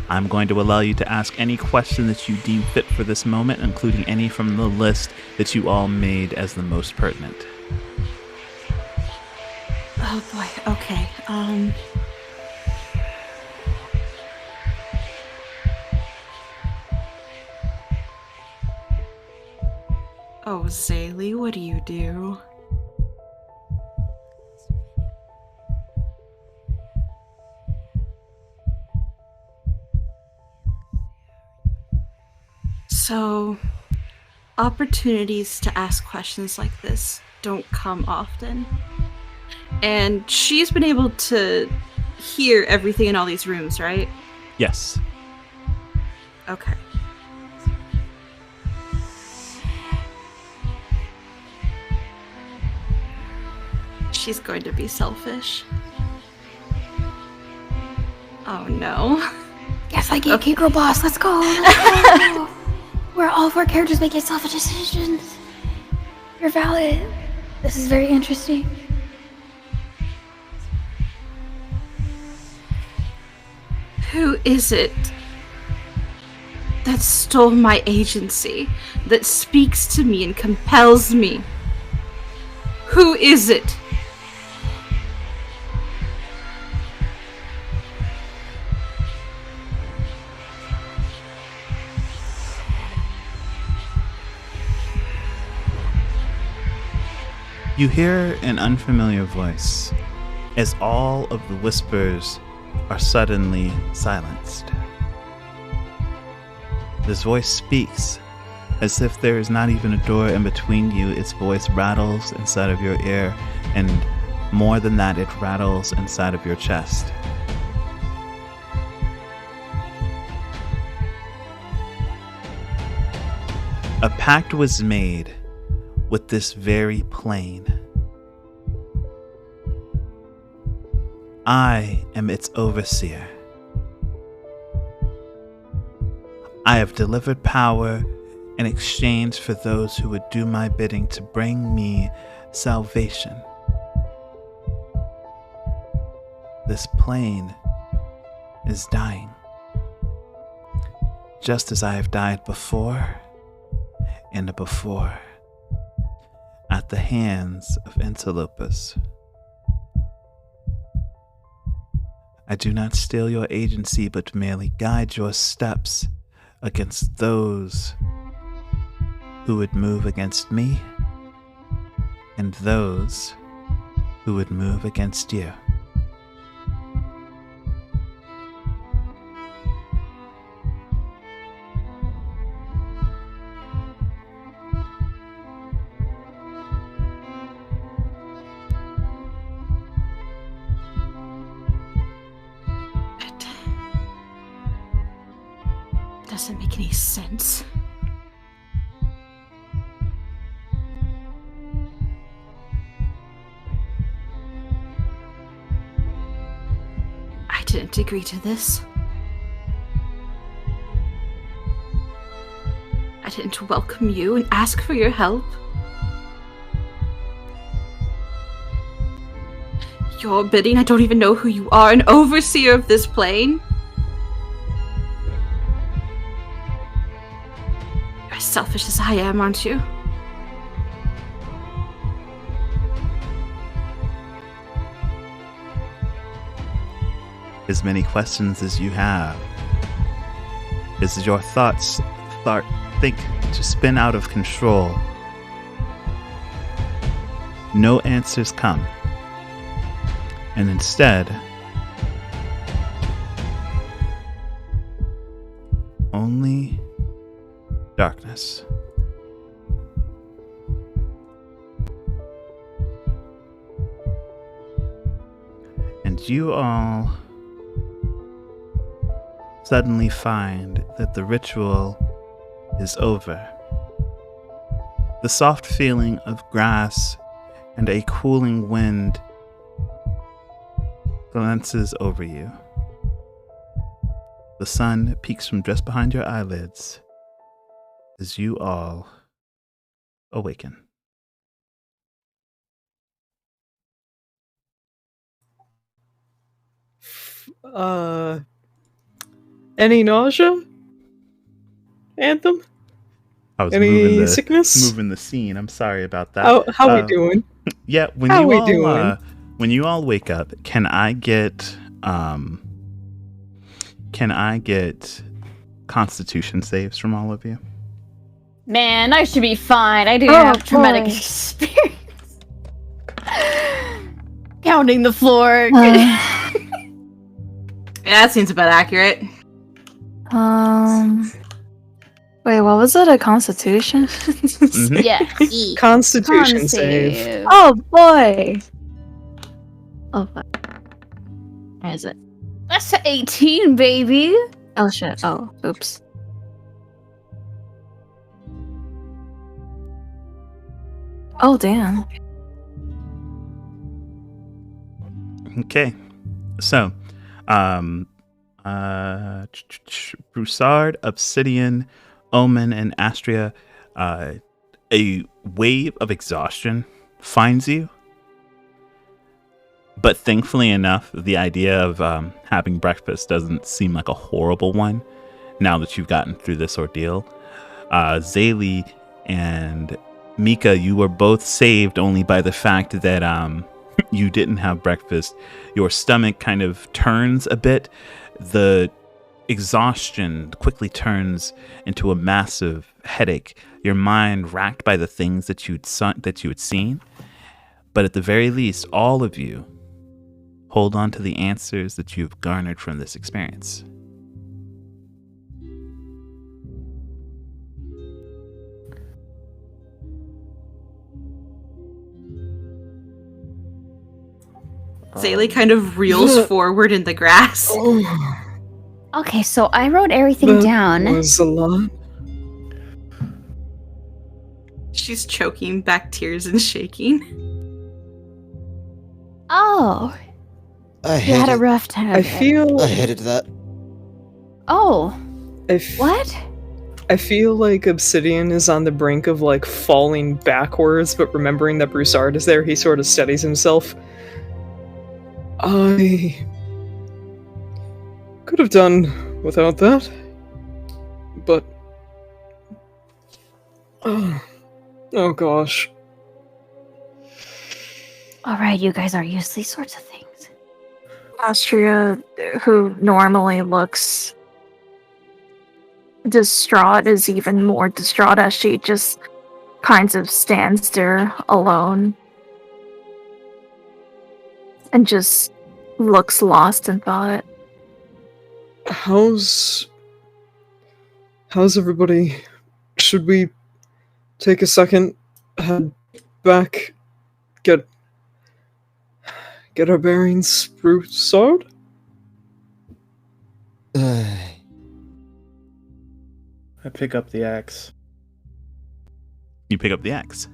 I'm going to allow you to ask any question that you deem fit for this moment, including any from the list that you all made as the most pertinent. Oh boy, okay. Oh, Zaylee, what do you do? So, opportunities to ask questions like this don't come often. And she's been able to hear everything in all these rooms, right? Yes. Okay. She's going to be selfish. Oh no. Yes, I get okay. Girl boss. Let's go. Let's go. Where all of our characters make selfish decisions. You're valid. This is very interesting. Who is it that stole my agency, that speaks to me and compels me? Who is it? You hear an unfamiliar voice as all of the whispers are suddenly silenced. This voice speaks as if there is not even a door in between you. Its voice rattles inside of your ear, and more than that, it rattles inside of your chest. A pact was made with this very plane. I am its overseer. I have delivered power in exchange for those who would do my bidding to bring me salvation. This plane is dying, just as I have died before and before, at the hands of interlopers. I do not steal your agency, but merely guide your steps against those who would move against me and those who would move against you. Doesn't make any sense. I didn't agree to this. I didn't welcome you and ask for your help. You're bidding, I don't even know who you are, an overseer of this plane. You're as selfish as I am, aren't you? As many questions as you have, as your thoughts think to spin out of control, no answers come. And instead, only darkness. And you all suddenly find that the ritual is over. The soft feeling of grass and a cooling wind glances over you. The sun peeks from just behind your eyelids as you all awaken. Any nausea? Anthem? I was Any sickness? moving the scene. I'm sorry about that. How we doing? Yeah, when you all wake up, can I get Constitution saves from all of you? Man, I should be fine. I do have traumatic experience. Pounding the floor. Yeah, that seems about accurate. Wait, what was it? A constitution? Yes. Constitution Con save. Oh boy. Oh fuck. Where is it? That's a 18, baby. Oh shit. Oh, oops. Oh damn. Okay. So, Broussard, Obsidian, Omen, and Astria, a wave of exhaustion finds you. But thankfully enough, the idea of having breakfast doesn't seem like a horrible one now that you've gotten through this ordeal. Zaylee and Mika, you were both saved only by the fact that you didn't have breakfast. Your stomach kind of turns a bit. The exhaustion quickly turns into a massive headache. Your mind racked by the things that you had seen. But at the very least, all of you hold on to the answers that you've garnered from this experience. Zaylee kind of reels forward in the grass. Oh, Okay, so I wrote everything that down. was a lot. She's choking back tears and shaking. Oh, I you had a hated, rough time. I feel. I hated that. Oh, what? I feel like Obsidian is on the brink of like falling backwards, but remembering that Broussard is there, he sort of steadies himself. I could have done without that, but oh gosh. All right, you guys are used to these sorts of things. Astria, who normally looks distraught, is even more distraught as she just kind of stands there alone and just looks lost in thought. How's everybody? Should we take a second, head back, get our bearings, Broussard? I pick up the axe. You pick up the axe.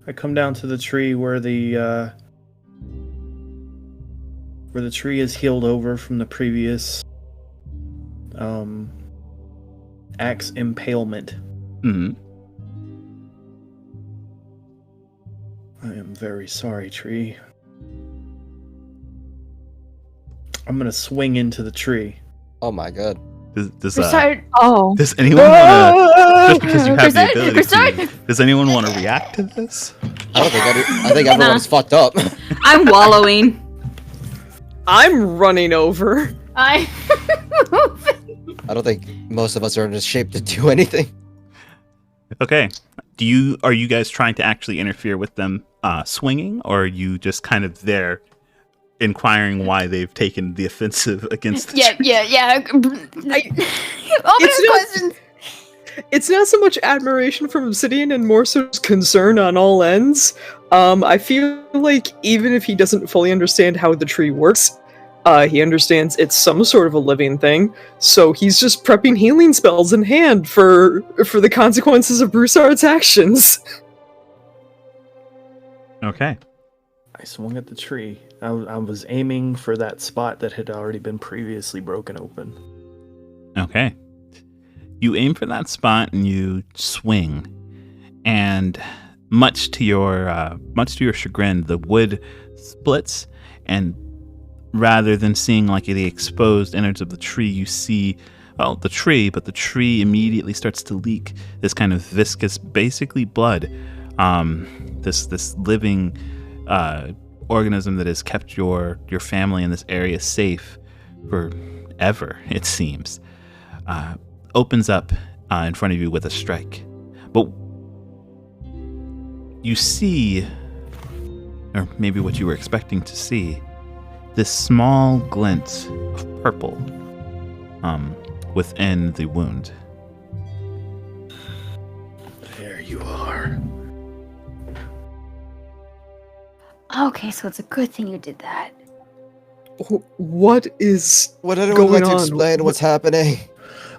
I come down to the tree where the tree is healed over from the previous axe impalement. Mm-hmm. I am very sorry, tree. I'm gonna swing into the tree. Oh my god. Does Oh. does anyone want to, just because you have the Broussard, ability to, does anyone want to react to this? I don't think I think everyone's fucked up. I'm wallowing. I'm running over. I I don't think most of us are in a shape to do anything. Okay. Are you guys trying to actually interfere with them swinging, or are you just kind of there inquiring why they've taken the offensive against the tree? yeah. Questions. It's not so much admiration from Obsidian and more so just concern on all ends. I feel like even if he doesn't fully understand how the tree works, he understands it's some sort of a living thing, so he's just prepping healing spells in hand for the consequences of Broussard's actions. Okay. I swung at the tree. I was aiming for that spot that had already been previously broken open. Okay. You aim for that spot and you swing, and much to your chagrin, the wood splits, and rather than seeing like the exposed innards of the tree, you see the tree, but the tree immediately starts to leak this kind of viscous, basically blood. This living organism that has kept your family in this area safe forever, it seems, opens up in front of you with a strike. But you see, or maybe what you were expecting to see, this small glint of purple within the wound. There you are. Okay, so it's a good thing you did that. What is Would anyone going like to on? explain what's happening?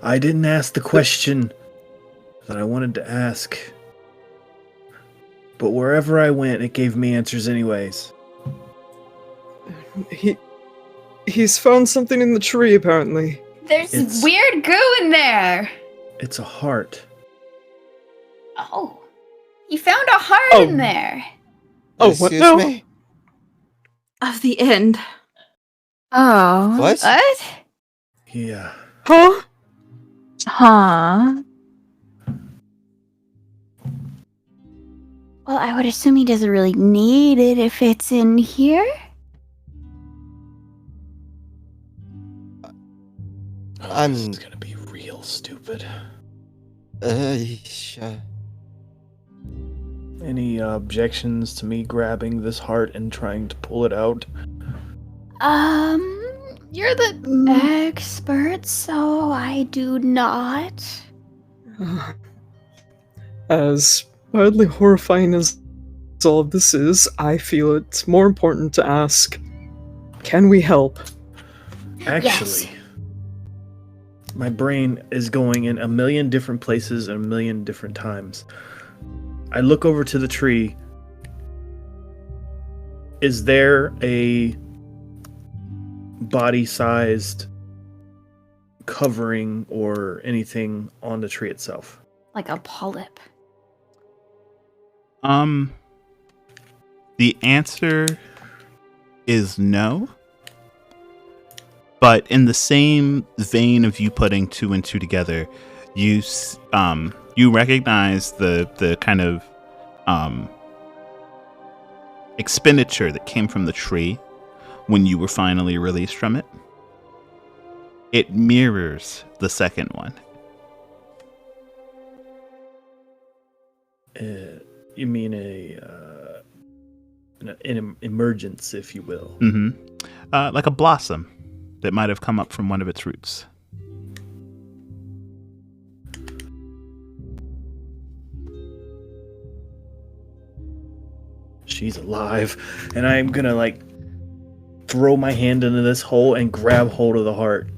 I didn't ask the question that I wanted to ask. But wherever I went, it gave me answers anyways. He's found something in the tree, apparently. There's It's- weird goo in there. It's a heart. Oh, you found a heart Oh. in there. Oh, what? Excuse No. me? Of the end. Oh. What? What? Yeah. Huh? Huh. Well, I would assume he doesn't really need it if it's in here. I'm- This is gonna be real stupid. Sure. Any objections to me grabbing this heart and trying to pull it out? You're the expert, so I do not. As wildly horrifying as all of this is, I feel it's more important to ask, can we help? Actually, my brain is going in a million different places and a million different times. I look over to the tree. Is there a body-sized covering or anything on the tree itself? Like a polyp. The answer is no. But in the same vein of you putting two and two together, you recognize the kind of expenditure that came from the tree when you were finally released from it. It mirrors the second one. You mean an emergence, if you will? Mm-hmm. Like a blossom that might have come up from one of its roots. She's alive, and I'm gonna throw my hand into this hole and grab hold of the heart.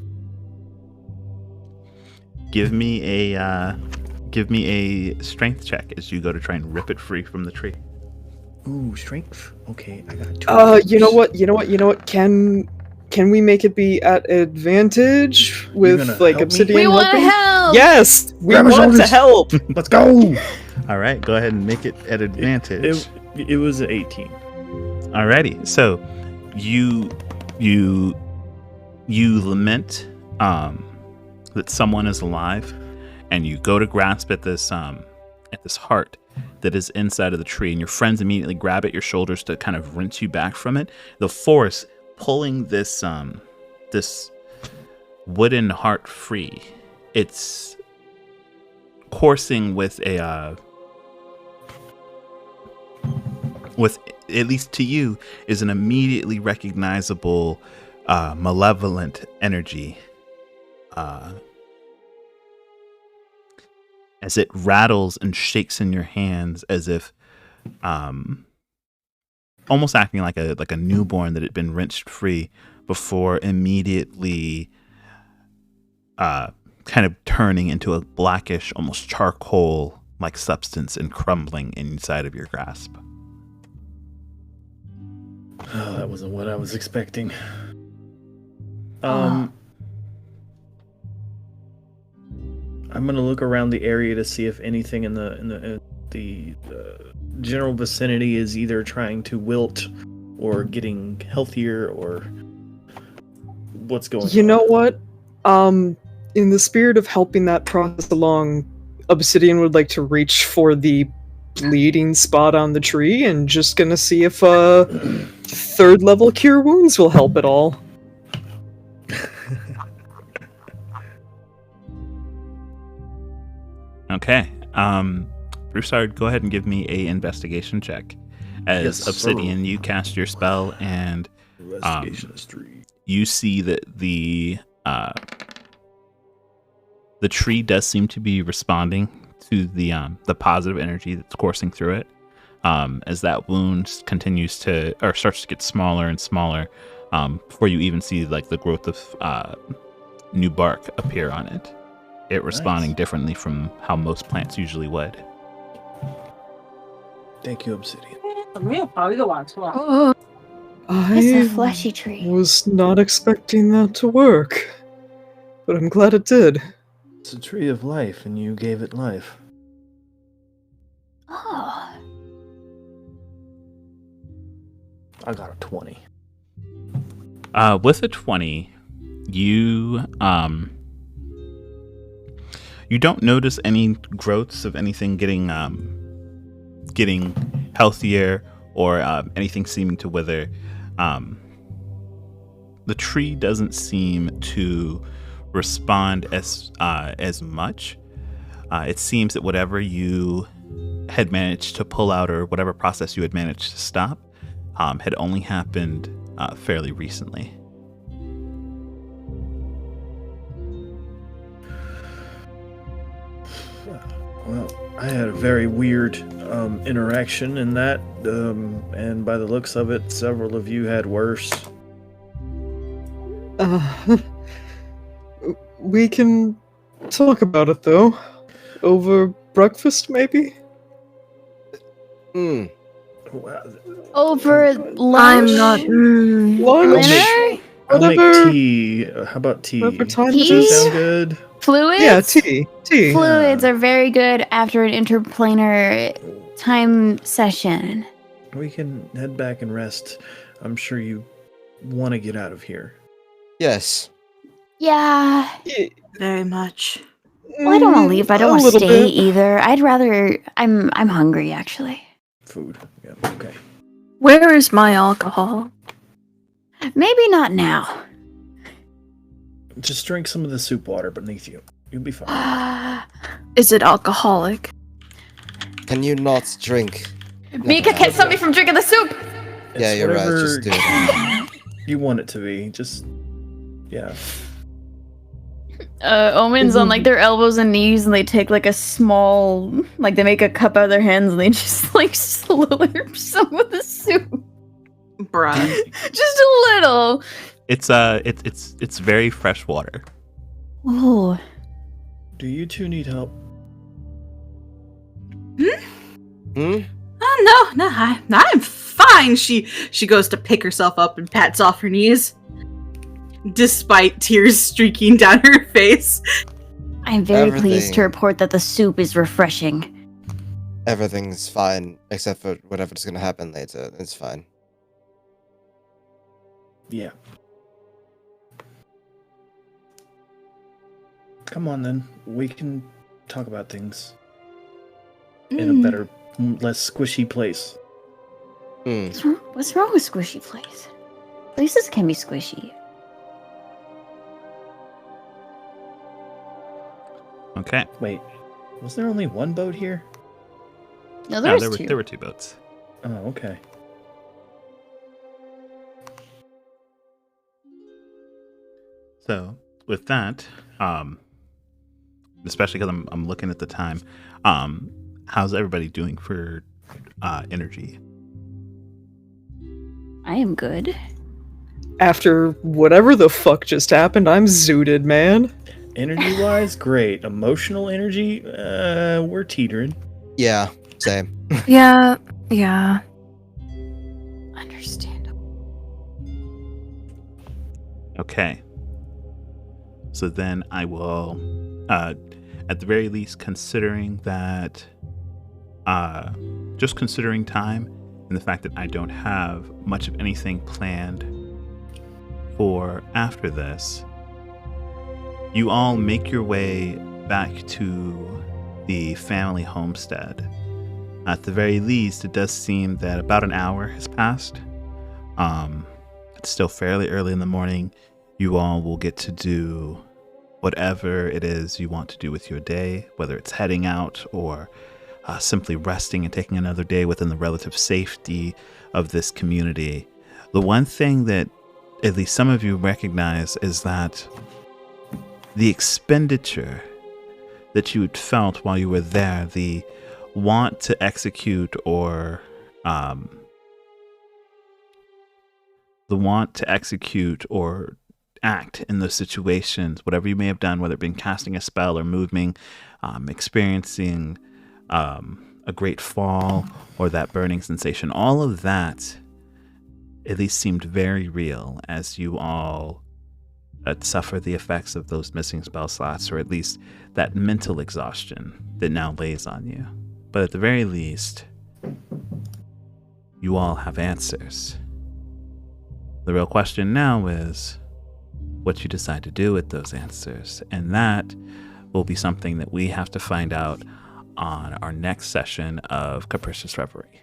Give me a strength check as you go to try and rip it free from the tree. Ooh, strength. Okay, I got two. You know what? Can we make it be at advantage with Obsidian We want to helping? help! Yes, we Grab our want to shoulders. help. Let's go! All right, go ahead and make it at advantage. It was an 18. Alrighty, so you lament that someone is alive, and you go to grasp at this heart that is inside of the tree, and your friends immediately grab at your shoulders to kind of wrench you back from it. The force pulling this wooden heart free. It's coursing with at least to you, is an immediately recognizable malevolent energy as it rattles and shakes in your hands, as if almost acting like a newborn that had been wrenched free before immediately kind of turning into a blackish, almost charcoal like substance and crumbling inside of your grasp. Oh, that wasn't what I was expecting. Oh. I'm gonna look around the area to see if anything in the general vicinity is either trying to wilt or getting healthier, or what's going on. You know what? In the spirit of helping that process along, Obsidian would like to reach for the bleeding spot on the tree and just gonna see if third level cure wounds will help at all. Okay. Broussard, go ahead and give me a investigation check. As Yes, Obsidian, you cast your spell, and Investigation history. you see that the tree does seem to be responding to the positive energy that's coursing through it. As that wound continues to, or starts to get smaller and smaller, before you even see like the growth of new bark appear on it. It responding differently from how most plants usually would. Thank you, Obsidian. Oh, I it's a fleshy tree. was not expecting that to work, but I'm glad it did. It's a tree of life, and you gave it life. Oh. I got a 20. With a 20, you don't notice any growths of anything getting healthier or anything seeming to wither. The tree doesn't seem to respond as much, It seems that whatever you had managed to pull out, or whatever process you had managed to stop, had only happened fairly recently. Well, I had a very weird interaction in that, and by the looks of it, several of you had worse. We can talk about it though. Over breakfast, maybe? Hmm. Over I'm lunch? not. Lunch? Dinner? I'll make Whatever. tea. How about tea? Whatever time Tea? it Does that is. sound good? Fluids? Yeah, tea. Tea. Fluids are very good after an interplanar time session. We can head back and rest. I'm sure you want to get out of here. Yes. Yeah. Yeah, Very much. Well, I don't want to leave, but I don't a want to little stay bit. either. I'd rather. I'm hungry, actually. Food. Yeah, okay. Where is my alcohol? Maybe not now. Just drink some of the soup water beneath you. You'll be fine. Is it alcoholic? Can you not drink? Mika can't stop me from drinking the soup! Yeah, It's you're right. whatever Just do it. you want it to be. Just, yeah. Omen's on like their elbows and knees, and they take like a small, like they make a cup out of their hands, and they just like slurp some of the soup, Bruh. just a little. It's very fresh water. Oh, Do you two need help? Hmm? Oh no, I'm fine. She goes to pick herself up and pats off her knees, despite tears streaking down her face. I'm very pleased Everything. to report that the soup is refreshing. Everything's fine except for whatever's gonna happen later. It's fine. Yeah. Come on then. We can talk about things in a better, less squishy place. Hmm. What's wrong with squishy place? Places can be squishy. Okay. Wait, was there only one boat here? No, No, there's two. there were two boats. Oh, okay. So with that, especially because I'm looking at the time, how's everybody doing for energy? I am good. After whatever the fuck just happened, I'm zooted, man. Energy-wise, great. Emotional energy, we're teetering. Yeah, same. Yeah. Understandable. Okay. So then I will, at the very least, considering that, just considering time and the fact that I don't have much of anything planned for after this, you all make your way back to the family homestead. At the very least, it does seem that about an hour has passed. It's still fairly early in the morning. You all will get to do whatever it is you want to do with your day, whether it's heading out or simply resting and taking another day within the relative safety of this community. The one thing that at least some of you recognize is that the expenditure that you had felt while you were there, the want to execute or act in those situations, whatever you may have done, whether it been casting a spell or moving, experiencing a great fall or that burning sensation, all of that at least seemed very real as you all suffer the effects of those missing spell slots, or at least that mental exhaustion that now lays on you. But at the very least, you all have answers. The real question now is what you decide to do with those answers, and that will be something that we have to find out on our next session of Capricious Reverie.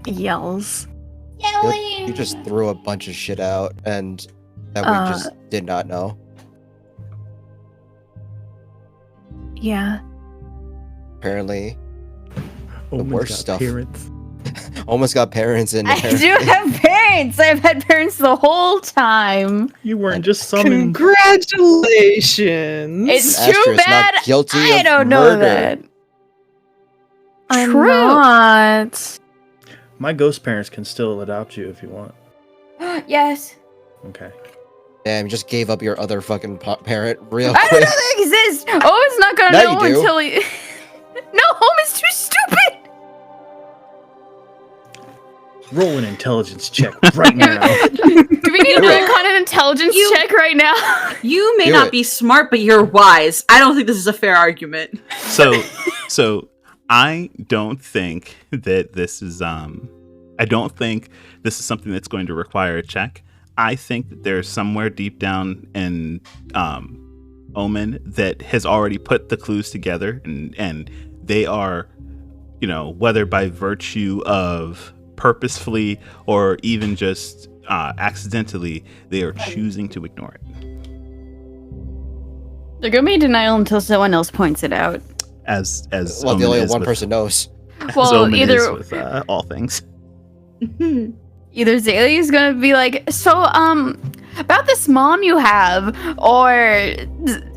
Yells. You just threw a bunch of shit out, and that we just did not know. Yeah. Apparently, Omen's worst got stuff. Parents. almost got parents in there. I do have parents. I've had parents the whole time. You weren't just summoned. Congratulations! It's Asterisk, too not bad guilty I of don't know murder. that. I'm True. not. My ghost parents can still adopt you if you want. Yes. Okay. Damn, you just gave up your other fucking parent real I don't quick. know they exist. Owen's not gonna Now know you do. until he. No, Owen's too stupid. Roll an intelligence check right now. Do we need to Do break it. on an intelligence You- check right now? You may Do not it. be smart, but you're wise. I don't think this is a fair argument. So I don't think that this is I don't think this is something that's going to require a check. I think that there's somewhere deep down in Omen that has already put the clues together, and they are, whether by virtue of purposefully or even just accidentally, they are choosing to ignore it. They're gonna be in denial until someone else points it out. As Well, the Omen only is one with- person knows. as Well, Omen is either with all things. either Zaylee's gonna be like, so about this mom you have, or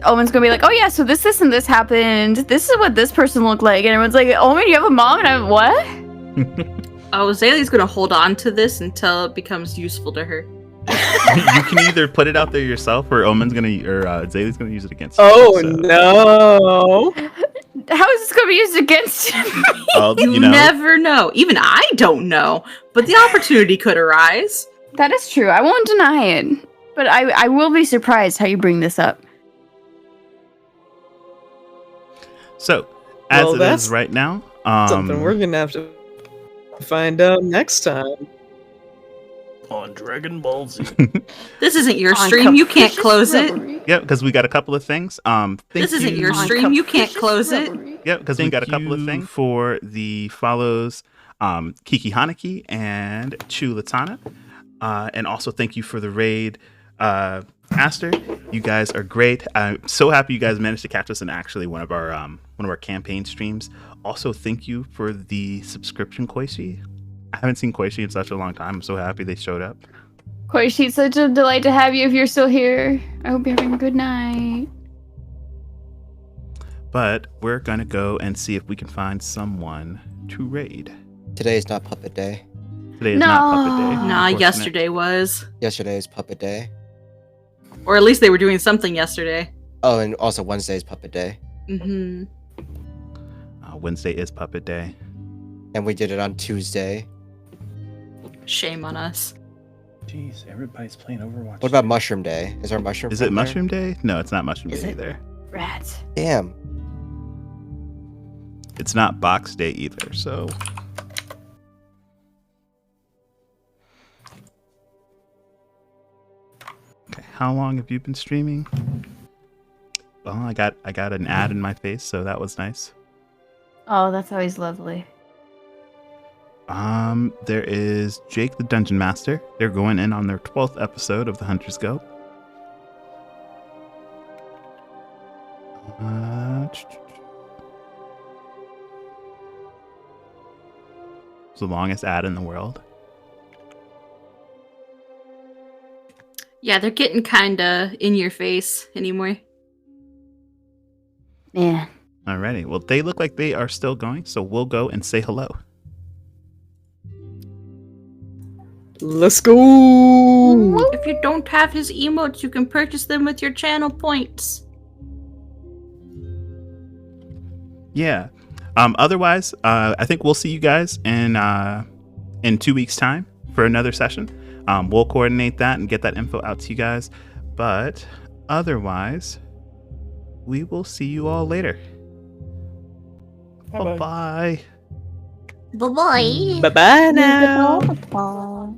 Omen's gonna be like, oh yeah, so this and this happened. This is what this person looked like, and everyone's like, Omen, you have a mom, and I'm what? Oh, Zaylee's gonna hold on to this until it becomes useful to her. You can either put it out there yourself, or Zaylee's gonna use it against you. Oh so- no! How is this gonna be used against me? Well, You never know. Even I don't know, but the opportunity could arise. That is true. I won't deny it, but I will be surprised how you bring this up. So, as Well, it that's is right now, Something we're gonna have to find out next time. On Dragon Ball Z. This isn't your On stream. You can't Capricious close it. Reverie. yeah, because we got a couple of things. This isn't your On stream. You can't Capricious close it. Reverie. Yeah, because we got a couple of things for the follows, Kiki Hanaki and Chu Latana, and also thank you for the raid, Aster. You guys are great. I'm so happy you guys managed to catch us in actually one of our campaign streams. Also, thank you for the subscription, Koichi. I haven't seen Koichi in such a long time. I'm so happy they showed up. Koichi, it's such a delight to have you if you're still here. I hope you're having a good night. But we're gonna go and see if we can find someone to raid. Today is not Puppet Day. Today is not Puppet Day. No. Nah, unfortunate. yesterday was. Yesterday is Puppet Day. Or at least they were doing something yesterday. Oh, and also Wednesday is Puppet Day. Mm-hmm. Wednesday is Puppet Day. And we did it on Tuesday. Shame on us. Jeez, everybody's playing Overwatch. What about Mushroom Day? Is there a Mushroom Is from it there? Mushroom Day? No, it's not Mushroom Is Day it? either. Rats. Damn. It's not Box Day either, so. Okay, how long have you been streaming? Well, I got an ad in my face, so that was nice. Oh, that's always lovely. There is Jake the Dungeon Master. They're going in on their 12th episode of The Hunter's Go. It's the longest ad in the world. Yeah, they're getting kinda in your face anymore. Yeah. Alrighty, well, they look like they are still going, so we'll go and say hello. Let's go! If you don't have his emotes, you can purchase them with your channel points. Yeah. Otherwise, I think we'll see you guys in 2 weeks' time for another session. We'll coordinate that and get that info out to you guys. But otherwise, we will see you all later. Bye-bye. Bye-bye. Bye-bye. Bye bye now. Bye.